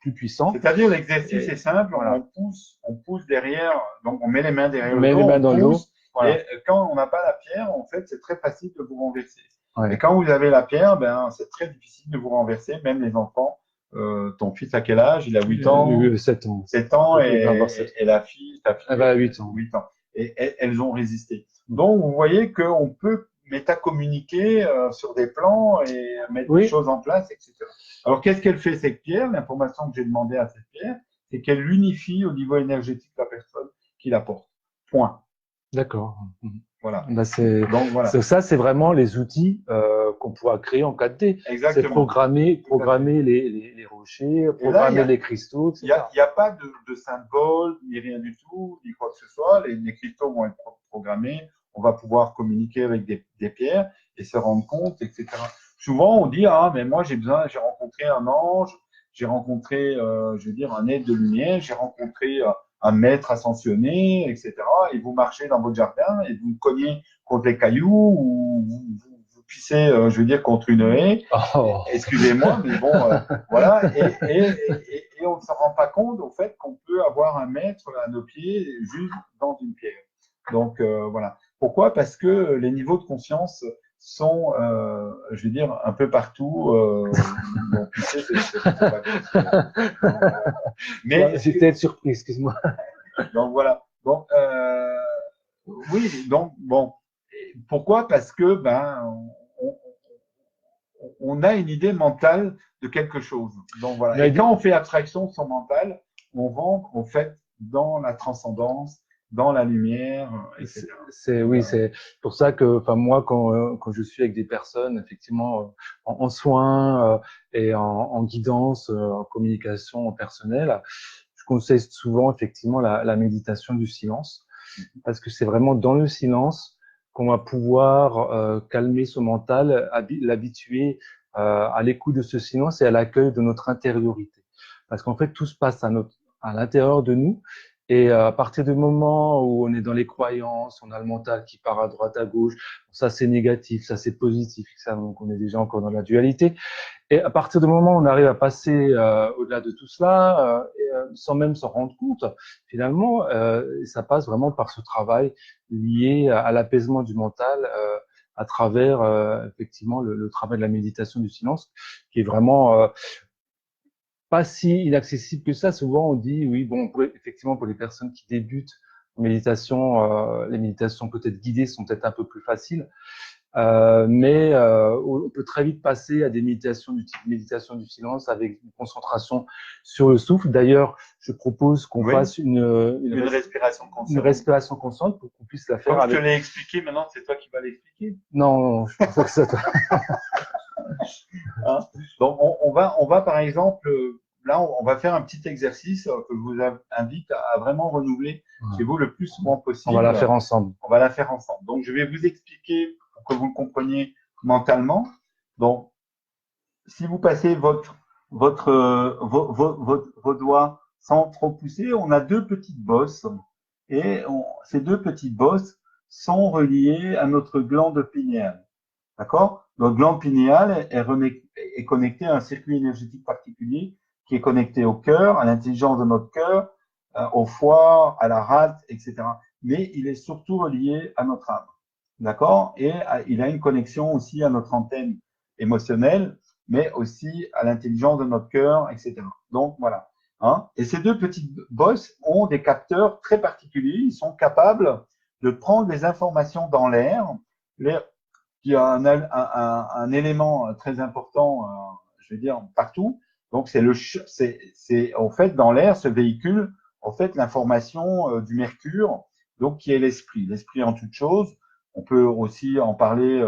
plus puissant. C'est-à-dire l'exercice est Et simple, voilà. on pousse derrière, donc on met les mains derrière On le met dos, les mains on dans l'eau. pousse, Voilà. et quand on n'a pas la pierre, en fait, c'est très facile de vous renverser. Mais Ouais. quand vous avez la pierre, ben, c'est très difficile de vous renverser, même les enfants. Ton fils a quel âge? Il a 8 ans, 7 ans. 7 ans, Il va avoir 7 ans. et la fille, ta Elle fille, va à 8 ans. 8 ans. Et elles ont résisté. Donc, vous voyez qu'on peut métacommuniquer sur des plans et mettre des Oui, choses en place, etc. Alors, qu'est-ce qu'elle fait, cette pierre? L'information que j'ai demandé à cette pierre, c'est qu'elle l'unifie au niveau énergétique de la personne qui la porte. Point. d'accord. Voilà. Bah Donc, voilà. ça, c'est vraiment les outils qu'on pourra créer en 4D. C'est Exactement. Tout à fait. programmer les rochers, Et là, programmer les cristaux, etc. y a pas de symbole, ni rien du tout, ni quoi que ce soit. Les cristaux vont être programmés. On va pouvoir communiquer avec des pierres et se rendre compte, etc. Souvent, on dit, ah, mais moi, j'ai rencontré un ange, j'ai rencontré, je veux dire, un être de lumière, j'ai rencontré un maître ascensionné, etc. Et vous marchez dans votre jardin et vous cognez contre les cailloux ou vous pissez, je veux dire, contre une haie. Oh. Excusez-moi, mais bon, voilà. Et on ne se rend pas compte, au fait, qu'on peut avoir un maître à nos pieds juste dans une pierre. Donc, voilà. Pourquoi? Parce que les niveaux de conscience sont, je vais dire, un peu partout. Donc, tu sais, c'est pas donc, voilà. Mais J'étais surpris, excuse-moi. donc voilà. Donc oui, donc bon. Pourquoi? Parce que on, on a une idée mentale de quelque chose. Donc voilà. Mais Et quand on fait abstraction de son mental, on rentre en fait dans la transcendance, dans la lumière, etc. oui, Voilà. c'est pour ça que, enfin moi, quand je suis avec des personnes, effectivement, en soins et en guidance, en communication personnelle, je conseille souvent effectivement la méditation du silence, parce que c'est vraiment dans le silence qu'on va pouvoir calmer son mental, l'habituer à l'écoute de ce silence et à l'accueil de notre intériorité. Parce qu'en fait, tout se passe à l'intérieur de nous. Et à partir du moment où on est dans les croyances, on a le mental qui part à droite, à gauche, ça c'est négatif, ça c'est positif, ça, donc on est déjà encore dans la dualité. Et à partir du moment où on arrive à passer au-delà de tout cela, sans même s'en rendre compte, finalement, ça passe vraiment par ce travail lié à l'apaisement du mental à travers effectivement le travail de la méditation du silence, qui est vraiment pas si inaccessible que ça. Souvent, on dit, oui, bon, effectivement, pour les personnes qui débutent en méditation, les méditations peut-être guidées sont peut-être un peu plus faciles. Mais on peut très vite passer à des méditations du type méditation du silence avec une concentration sur le souffle. D'ailleurs, je propose qu'on Oui, fasse une respiration une consciente. respiration consciente pour qu'on puisse la faire Comme je te avec. l'ai expliqué, maintenant c'est toi qui vas l'expliquer. Non, je préfère que ça. Hein. Donc on va par exemple, là on va faire un petit exercice que je vous invite à vraiment renouveler chez vous le plus souvent On va la possible. faire ensemble. On va la faire ensemble. Donc je vais vous expliquer pour que vous le compreniez mentalement. Donc si vous passez vos doigts sans trop pousser, on a deux petites bosses et ces deux petites bosses sont reliées à notre glande pinéale. D'accord? Notre glande pinéale est connectée à un circuit énergétique particulier qui est connecté au cœur, à l'intelligence de notre cœur, au foie, à la rate, etc. Mais il est surtout relié à notre âme. D'accord? Et il a une connexion aussi à notre antenne émotionnelle, mais aussi à l'intelligence de notre cœur, etc. Donc voilà. Hein? Et ces deux petites bosses ont des capteurs très particuliers. Ils sont capables de prendre des informations dans l'air, qui a un élément très important, je vais dire, partout. Donc, c'est en fait dans l'air se véhicule en fait l'information du mercure, donc qui est l'esprit, l'esprit en toute chose. On peut aussi en parler,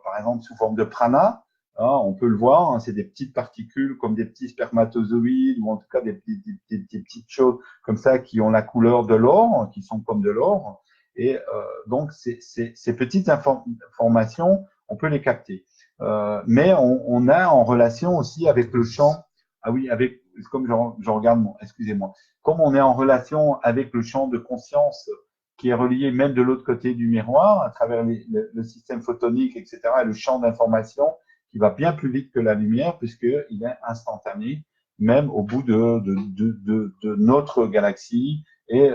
par exemple, sous forme de prana. Hein, on peut le voir, hein, c'est des petites particules comme des petits spermatozoïdes ou en tout cas des petites choses comme ça qui ont la couleur de l'or, qui sont comme de l'or. Et donc, ces petites informations, on peut les capter. Mais on a en relation aussi avec le champ, ah oui, avec, comme je regarde, excusez-moi, comme on est en relation avec le champ de conscience qui est relié même de l'autre côté du miroir, à travers le système photonique, etc., et le champ d'information qui va bien plus vite que la lumière, puisqu'il est instantané, même au bout de notre galaxie, et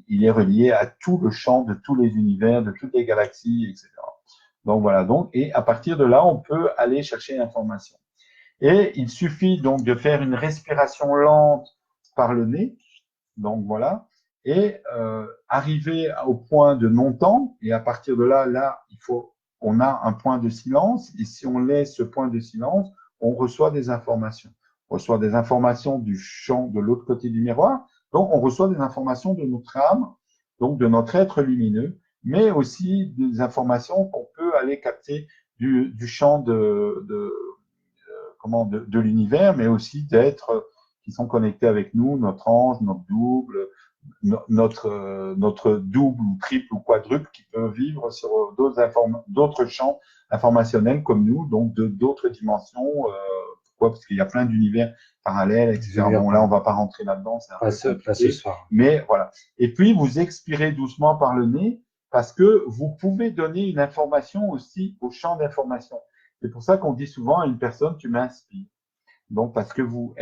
il est relié à tout le champ de tous les univers, de toutes les galaxies, etc. Donc voilà, donc, et à partir de là, on peut aller chercher l'information. Et il suffit donc de faire une respiration lente par le nez, donc voilà, et arriver au point de non-temps, et à partir de là, on a un point de silence, et si on laisse ce point de silence, on reçoit des informations. On reçoit des informations du champ de l'autre côté du miroir, donc on reçoit des informations de notre âme, donc de notre être lumineux, mais aussi des informations qu'on peut aller capter du champ de l'univers, mais aussi d'êtres qui sont connectés avec nous, notre ange, notre double, notre double ou triple ou quadruple qui peut vivre sur d'autres champs informationnels comme nous, donc d'autres dimensions. Pourquoi? Parce qu'il y a plein d'univers parallèles, etc. Bon, là, on va pas rentrer là-dedans, c'est un peu Pas ce compliqué. soir. Mais voilà. Et puis, vous expirez doucement par le nez parce que vous pouvez donner une information aussi au champ d'information. C'est pour ça qu'on dit souvent à une personne, tu m'inspires. Donc, parce que vous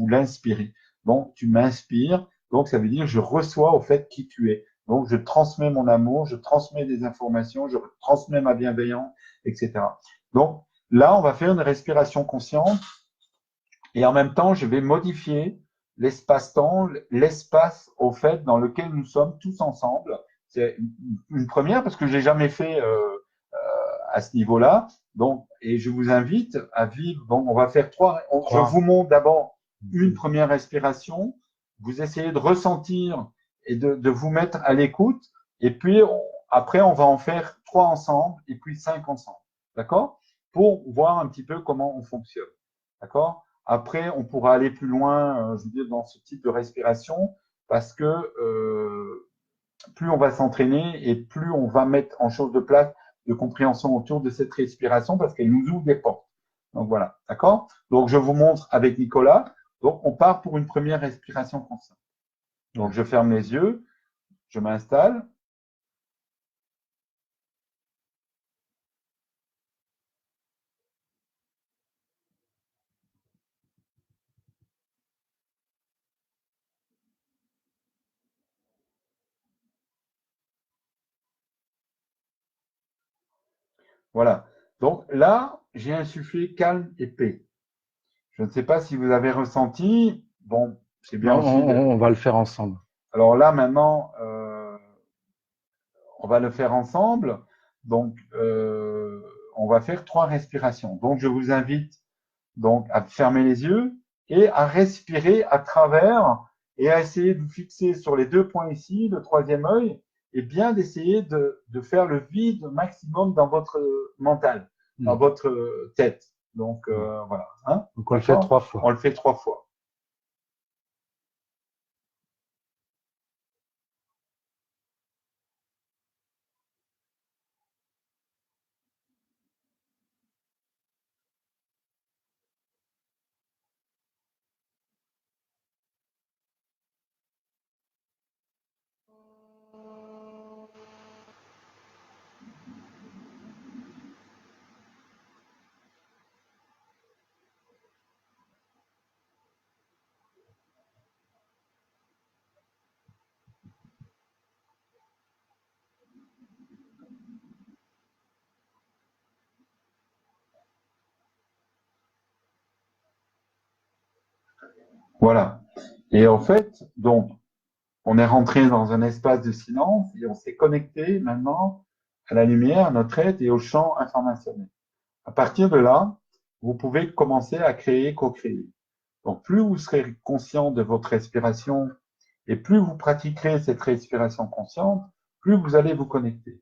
l'inspirez. Donc, tu m'inspires. Donc, ça veut dire, je reçois au fait qui tu es. Donc, je transmets mon amour, je transmets des informations, je transmets ma bienveillance, etc. Donc, là, on va faire une respiration consciente et en même temps, je vais modifier l'espace-temps, l'espace au fait dans lequel nous sommes tous ensemble. C'est une première parce que je l'ai jamais fait à ce niveau-là. Donc, et je vous invite à vivre. Donc, on va faire je vous montre d'abord une première respiration. Vous essayez de ressentir et de vous mettre à l'écoute. Et puis, après, on va en faire 3 ensemble et puis 5 ensemble. D'accord? Pour voir un petit peu comment on fonctionne. D'accord? Après, on pourra aller plus loin, je veux dire, dans ce type de respiration parce que plus on va s'entraîner et plus on va mettre en chose de place de compréhension autour de cette respiration parce qu'elle nous ouvre des portes. Donc voilà, d'accord? Donc je vous montre avec Nicolas. Donc on part pour une première respiration consciente. Donc je ferme les yeux, je m'installe. Voilà. Donc là, j'ai insufflé calme et paix. Je ne sais pas si vous avez ressenti. Bon, c'est bien aussi. On va le faire ensemble. Alors là, maintenant, on va le faire ensemble. Donc, on va faire 3 respirations. Donc, je vous invite donc à fermer les yeux et à respirer à travers et à essayer de vous fixer sur les 2 points ici, le 3e œil, et bien d'essayer de faire le vide maximum dans votre mental, dans votre tête. Donc, voilà. Hein? Donc, on le fait 3 fois. On le fait 3 fois. Voilà. Et en fait, donc, on est rentré dans un espace de silence et on s'est connecté maintenant à la lumière, à notre être et au champ informationnel. À partir de là, vous pouvez commencer à créer, co-créer. Donc, plus vous serez conscient de votre respiration et plus vous pratiquerez cette respiration consciente, plus vous allez vous connecter.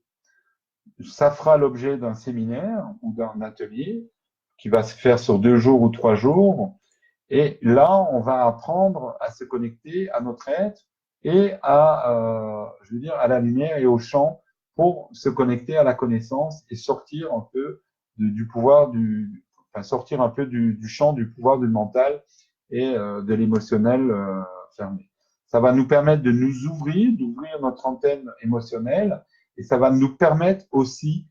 Ça fera l'objet d'un séminaire ou d'un atelier qui va se faire sur 2 jours ou 3 jours. Et là, on va apprendre à se connecter à notre être et je veux dire, à la lumière et au champ pour se connecter à la connaissance et sortir un peu du pouvoir enfin, sortir un peu du champ du pouvoir du mental et de l'émotionnel fermé. Ça va nous permettre de nous ouvrir, d'ouvrir notre antenne émotionnelle et ça va nous permettre aussi,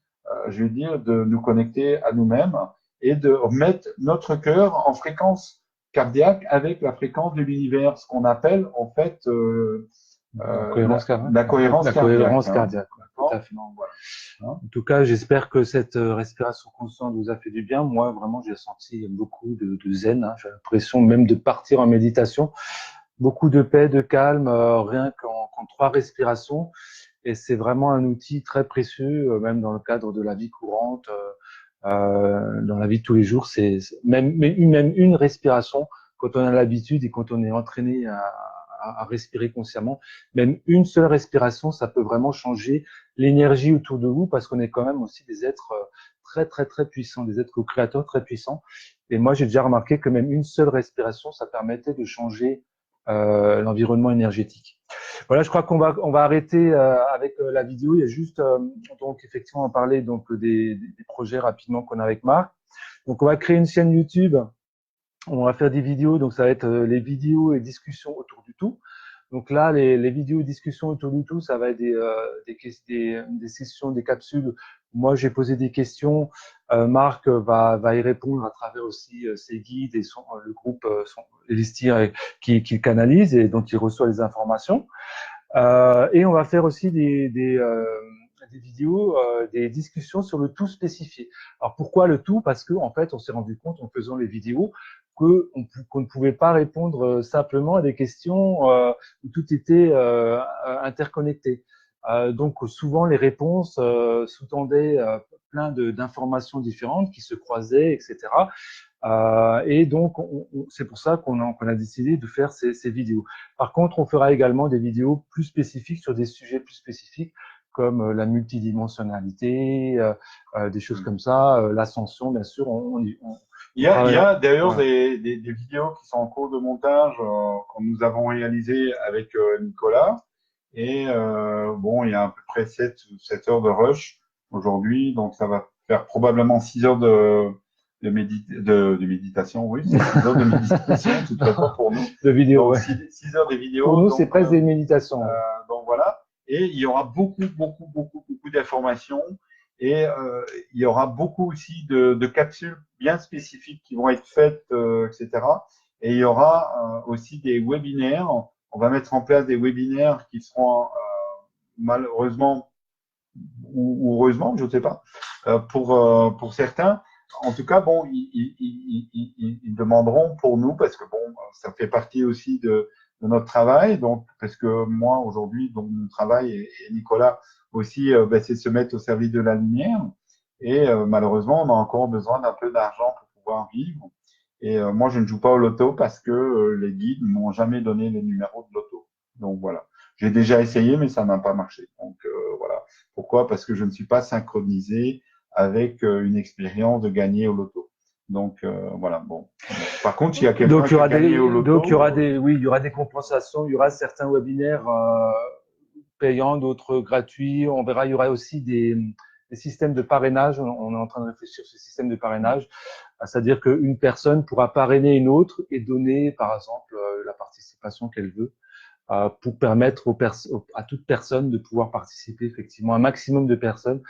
je veux dire, de nous connecter à nous-mêmes et de mettre notre cœur en fréquence cardiaque avec la fréquence de l'univers, ce qu'on appelle en fait la cohérence cardiaque. La cohérence cardiaque. Tout à fait. Donc, voilà. En tout cas, j'espère que cette respiration consciente vous a fait du bien. Moi, vraiment, j'ai senti beaucoup de zen. Hein. J'ai l'impression même de partir en méditation. Beaucoup de paix, de calme, rien qu'en 3 respirations. Et c'est vraiment un outil très précieux, même dans le cadre de la vie courante, dans la vie de tous les jours. C'est même une respiration, quand on a l'habitude et quand on est entraîné à respirer consciemment, même une seule respiration, ça peut vraiment changer l'énergie autour de vous parce qu'on est quand même aussi des êtres très, très, très puissants, des êtres co-créateurs très puissants. Et moi, j'ai déjà remarqué que même une seule respiration, ça permettait de changer l'environnement énergétique. Voilà, je crois on va arrêter avec la vidéo. Il y a juste donc effectivement on parlait donc des projets rapidement qu'on a avec Marc. Donc on va créer une chaîne YouTube. On va faire des vidéos, donc ça va être les vidéos et discussions autour du tout. Donc là, les vidéos et discussions autour du tout, ça va être des sessions, des capsules. Moi, j'ai posé des questions. Marc va y répondre à travers aussi ses guides et le groupe Elistir qui canalise et dont il reçoit les informations. Et on va faire aussi des vidéos, des discussions sur le tout spécifié. Alors pourquoi le tout? Parce que en fait, on s'est rendu compte en faisant les vidéos qu'on ne pouvait pas répondre simplement à des questions où tout était interconnecté. Donc souvent les réponses sous-tendaient plein d'informations différentes qui se croisaient, etc. Et donc, c'est pour ça qu'on a décidé de faire ces vidéos. Par contre, on fera également des vidéos plus spécifiques sur des sujets plus spécifiques, comme la multidimensionnalité, des choses comme ça, l'ascension, bien sûr. Il y travaillera. a d'ailleurs Voilà. des vidéos qui sont en cours de montage que nous avons réalisées avec Nicolas. Et bon, il y a à peu près 7 heures de rush aujourd'hui. Donc, ça va faire probablement 6 heures de méditation. Oui, c'est 6 heures de méditation, de toute façon, pour nous. De vidéos, Donc, ouais. 6 heures de Pour vidéo. nous, c'est presque des méditations. Ouais. Donc voilà. Et il y aura beaucoup d'informations. Et il y aura beaucoup aussi de capsules bien spécifiques qui vont être faites, etc. Et il y aura aussi des webinaires. On va mettre en place des webinaires qui seront malheureusement ou heureusement, je ne sais pas, pour certains. En tout cas, bon, ils demanderont pour nous parce que bon, ça fait partie aussi de notre travail. Donc, parce que moi aujourd'hui, donc mon travail et Nicolas aussi, ben, c'est de se mettre au service de la lumière. Et malheureusement, on a encore besoin d'un peu d'argent pour pouvoir vivre. Et moi, je ne joue pas au loto parce que les guides ne m'ont jamais donné les numéros de loto. Donc voilà. J'ai déjà essayé, mais ça n'a pas marché. Donc voilà. Pourquoi? Parce que je ne suis pas synchronisé avec une expérience de gagner au loto. Donc voilà. Bon. Par contre, s'il y a quelqu'un qui a gagné au Donc il y loto, aura oui, il y aura des compensations, il y aura certains webinaires payants, d'autres gratuits. On verra, il y aura aussi des systèmes de parrainage. On est en train de réfléchir sur ce système de parrainage, c'est-à-dire qu'une personne pourra parrainer une autre et donner, par exemple, la participation qu'elle veut pour permettre à toute personne de pouvoir participer, effectivement, un maximum de personnes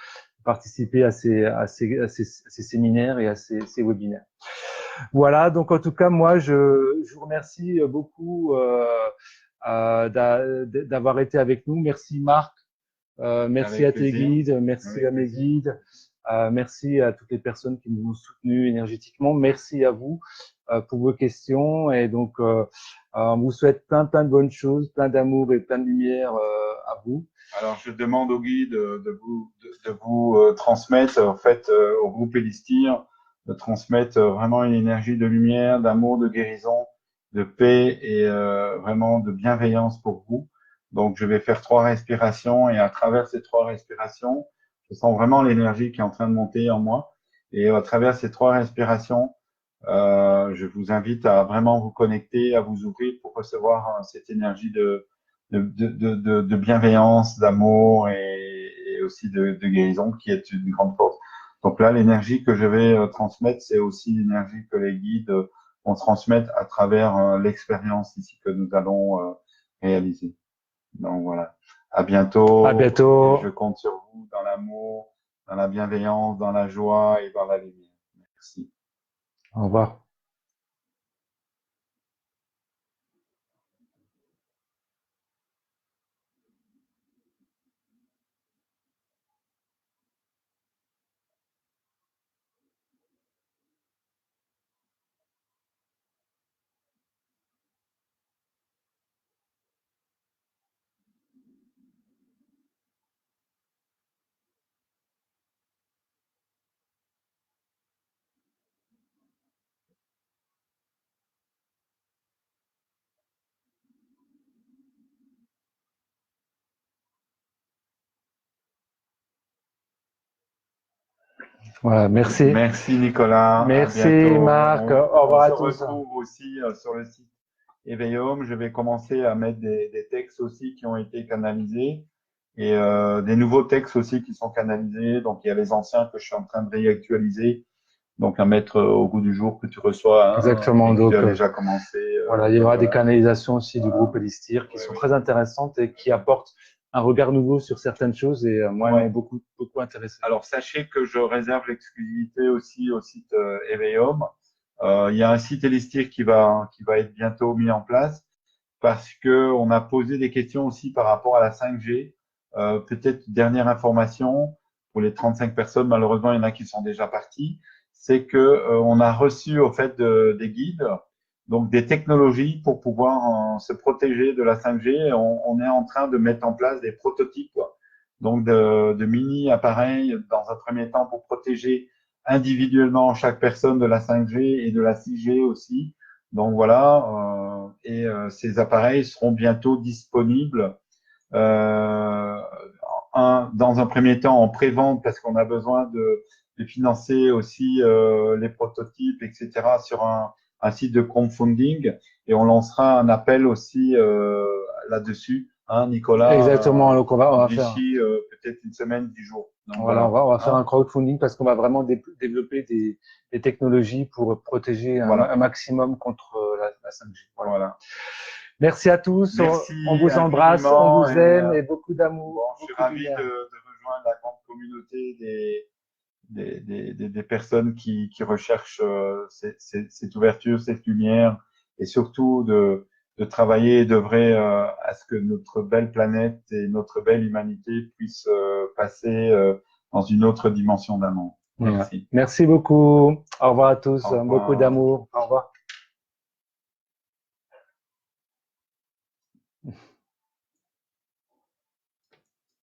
participer à ces séminaires et à ces webinaires. Voilà, donc en tout cas, moi, je vous remercie beaucoup d'avoir été avec nous. Merci Marc, merci avec à tes plaisir. guides, merci Avec à mes plaisir. guides, merci à toutes les personnes qui nous ont soutenus énergétiquement. Merci à vous pour vos questions. Et donc, on vous souhaite plein de bonnes choses, plein d'amour et plein de lumière à vous. Alors, je demande au guide de vous transmettre, en fait, au groupe Elistir, de transmettre vraiment une énergie de lumière, d'amour, de guérison, de paix et vraiment de bienveillance pour vous. Donc, je vais faire 3 respirations et à travers ces 3 respirations, je sens vraiment l'énergie qui est en train de monter en moi. Et à travers ces 3 respirations, je vous invite à vraiment vous connecter, à vous ouvrir pour recevoir cette énergie de bienveillance, d'amour et aussi de guérison qui est une grande force. Donc là, l'énergie que je vais transmettre, c'est aussi l'énergie que les guides vont transmettre à travers l'expérience ici que nous allons réaliser. Donc voilà. À À bientôt et je bientôt. compte sur vous dans l'amour, dans la bienveillance, dans la joie et dans la lumière. Merci. Au revoir. Voilà, merci. Merci Nicolas, à Merci bientôt. Marc. Au On revoir à se tous. retrouve aussi sur le site Éveillum. Je vais commencer à mettre des textes aussi qui ont été canalisés et des nouveaux textes aussi qui sont canalisés. Donc il y a les anciens que je suis en train de réactualiser, donc à mettre au goût du jour que tu reçois hein, Exactement. et que tu Donc, as déjà commencé. voilà, il y Donc aura des voilà. canalisations aussi du groupe Voilà. Elistir qui Ouais, sont oui. très intéressantes et qui apportent un regard nouveau sur certaines choses et moi, elles m'ont Ouais. beaucoup intéressé. Alors sachez que je réserve l'exclusivité aussi au site Éveillum. Il y a un site Elistir qui va être bientôt mis en place. parce que on a posé des questions aussi par rapport à la 5G. Peut-être dernière information pour les 35 personnes, malheureusement, il y en a qui sont déjà partis, c'est que on a reçu au fait des guides, donc des technologies pour pouvoir se protéger de la 5G. On est en train de mettre en place des prototypes, quoi. Donc de mini appareils dans un premier temps pour protéger individuellement chaque personne de la 5G et de la 6G aussi. Donc voilà, ces appareils seront bientôt disponibles euh, dans un premier temps en pré-vente parce qu'on a besoin de financer aussi les prototypes, etc. sur un site de crowdfunding et on lancera un appel aussi là-dessus, hein, Exactement. Nicolas, Donc, on va faire, d'ici peut-être une semaine, 10 jours. Donc voilà, voilà, on va faire hein, un crowdfunding parce qu'on va vraiment développer des technologies pour protéger un voilà, maximum contre la 5G. Voilà. voilà. Merci à tous. On Merci vous embrasse, on infiniment vous aime et et beaucoup d'amour, bon, je suis beaucoup de ravi lumière. de rejoindre la grande communauté des personnes qui recherchent cette ouverture, cette lumière, et surtout de travailler et d'œuvrer à ce que notre belle planète et notre belle humanité puissent passer dans une autre dimension d'amour. Voilà. Merci. Merci beaucoup. Au revoir à tous. Au Beaucoup revoir. d'amour. Au revoir.